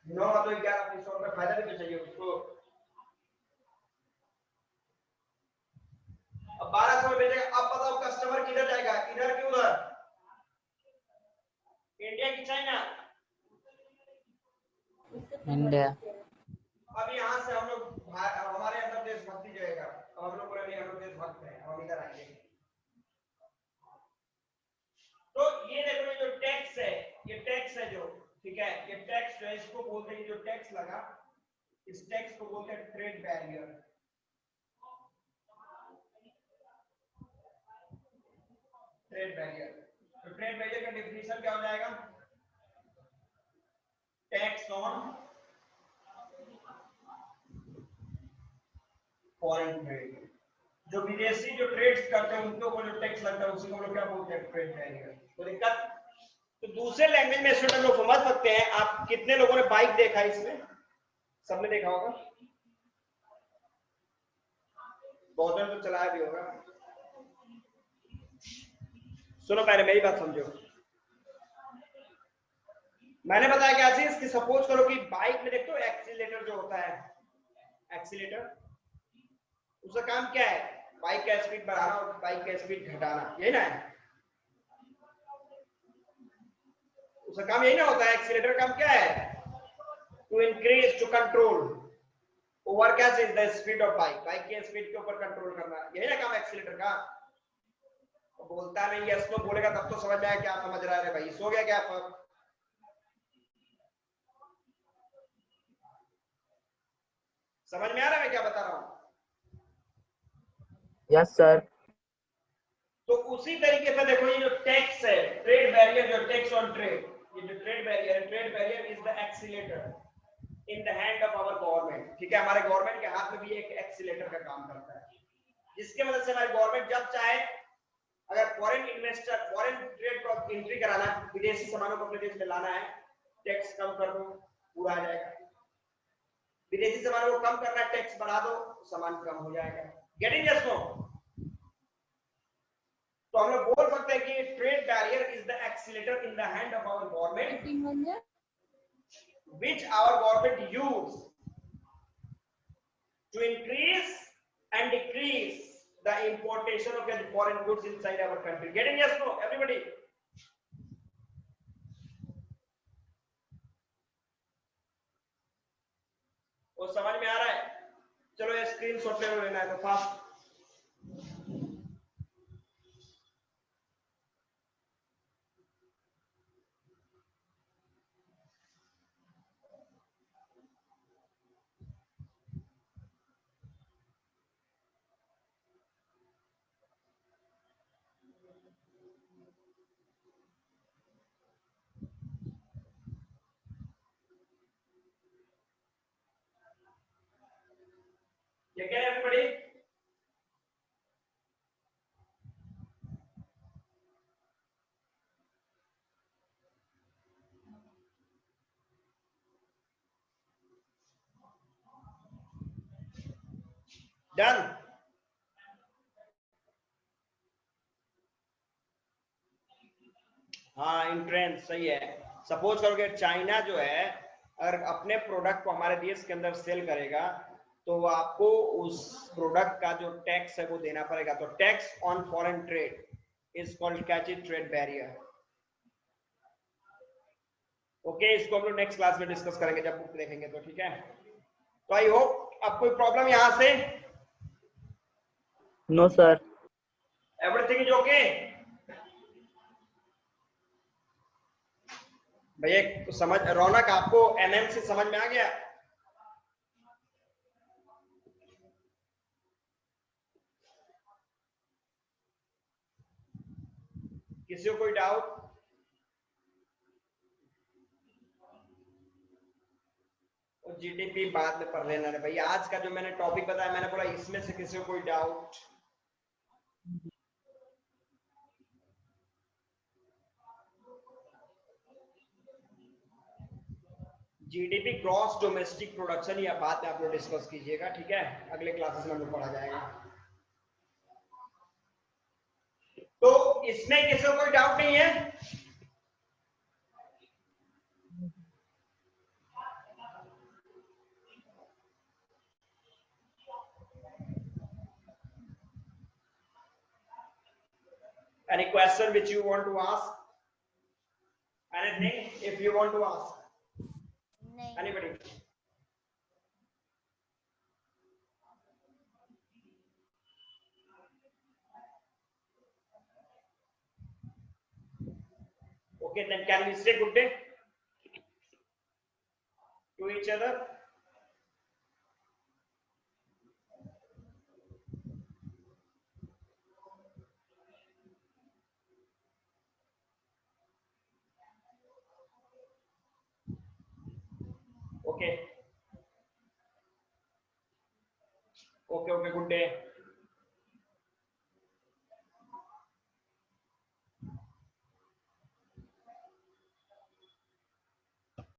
9 तो 1100 रुपए फायदा भी तो चाहिए उसको। अब 1200 में बेचेगा, अब बताओ कस्टमर किधर जाएगा, इधर कि उधर, इंडिया की चाइना, इंडिया। अब यहाँ से हम लोग हमारे अंदर देशभक्ति जाएगा, अब हम लोग बोले नहीं हम लोग देशभक्त हैं, हम इधर आएंगे। तो ये देखो ये जो टैक्स है, ये टैक्स है जो, ठीक है, ये टैक्स जो है इसको बोलते हैं, जो टैक्स लगा इस टैक्स को बोलते हैं ट्रेड बैरियर। ट्रेड बैरियर, तो ट्रेड बैरियर का डेफिनेशन क्या हो जाएगा, टैक्स ऑन फॉरेन ट्रेड, जो विदेशी जो ट्रेड्स करते हैं उनको को जो टैक्स लगता है उसी को हम लोग क्या बोलते हैं, ट्रेड बैरियर। तो दिक्कत, तो दूसरे लैंग्वेज में स्टूडेंट लोग समझ सकते हैं। आप कितने लोगों ने बाइक देखा है इसमें? सबने देखा होगा, बहुत तो चलाया भी होगा। सुनो पहले मेरी बात समझो। मैंने बताया क्या चीज कि सपोज करो कि बाइक में देखो एक्सीलेटर जो होता है, एक्सीलेटर उसका काम क्या है? बाइक का स्पीड बढ़ाना और बाइक का स्पीड घटाना, यही ना है उसका काम, यही ना होता है। एक्सीलेटर काम क्या है? To increase, to control over क्या चीज, the speed of bike, bike के स्पीड के ऊपर कंट्रोल करना, यही ना काम एक्सीलेटर का। तो बोलता नहीं, यस नो बोलेगा तब तो समझ में आया क्या समझ रहा है भाई, सो गया क्या फर्क? समझ में आ रहा है मैं क्या बता रहा हूं? Yes sir. तो उसी तरीके से देखो, ये जो टैक्स है, ट्रेड बैरियर, जो टैक्स ऑन ट्रेड, ये जो ट्रेड बैरियर है, trade barrier is the accelerator in the hand of our government. ठीक है, हमारे गवर्नमेंट के हाथ में भी एक एक्सीलेटर का काम करता है, जिसके मदद से हमारी गवर्नमेंट जब चाहे, अगर फॉरेन इन्वेस्टर, फॉरेन ट्रेड को एंट्री कराना, विदेशी सामानों को अपने देश में लाना है, टैक्स कम कर दो, पूरा आ जाएगा। विदेशी सामानों को कम करना है, टैक्स बढ़ा दो, सामान कम हो जाएगा। Getting yes no? तो हम लोग बोल सकते हैं कि trade barrier is the accelerator in the hand of our government, which our government use to increase and decrease the importation of the foreign goods inside our country. Getting yes no everybody? वो समझ में आ रहा है? चलो ये स्क्रीनशॉट ले लेना है तो फास्ट। ये क्या है everybody? डन? हाँ, इंट्रेंस सही है। सपोज करो कि चाइना जो है अगर अपने प्रोडक्ट को हमारे देश के अंदर सेल करेगा तो आपको उस प्रोडक्ट का जो टैक्स है वो देना पड़ेगा। तो tax on foreign trade is called क्या चीज? Trade barrier. ओके, इसको हम लोग नेक्स्ट क्लास में डिस्कस करेंगे जब बुक देखेंगे तो, ठीक है? तो आई होप अब कोई प्रॉब्लम यहां से? No sir. Everything is okay भैया? तो समझ, रौनक आपको एनएमसी समझ में आ गया? किसी को कोई डाउट? जीडीपी बाद में पढ़ लेना है भाई। आज का जो मैंने टॉपिक बताया, मैंने बोला इसमें से किसी को कोई doubt? GDP gross domestic production, या बात में आप लोग डिस्कस कीजिएगा, ठीक है? अगले क्लासेस में हम लोग पढ़ा जाएगा। तो इसमें किसी को कोई डाउट नहीं है? Any question which you want to ask? Anything if you want to ask? Anybody? Okay, then can we say good day to each other? Okay. Okay, good day.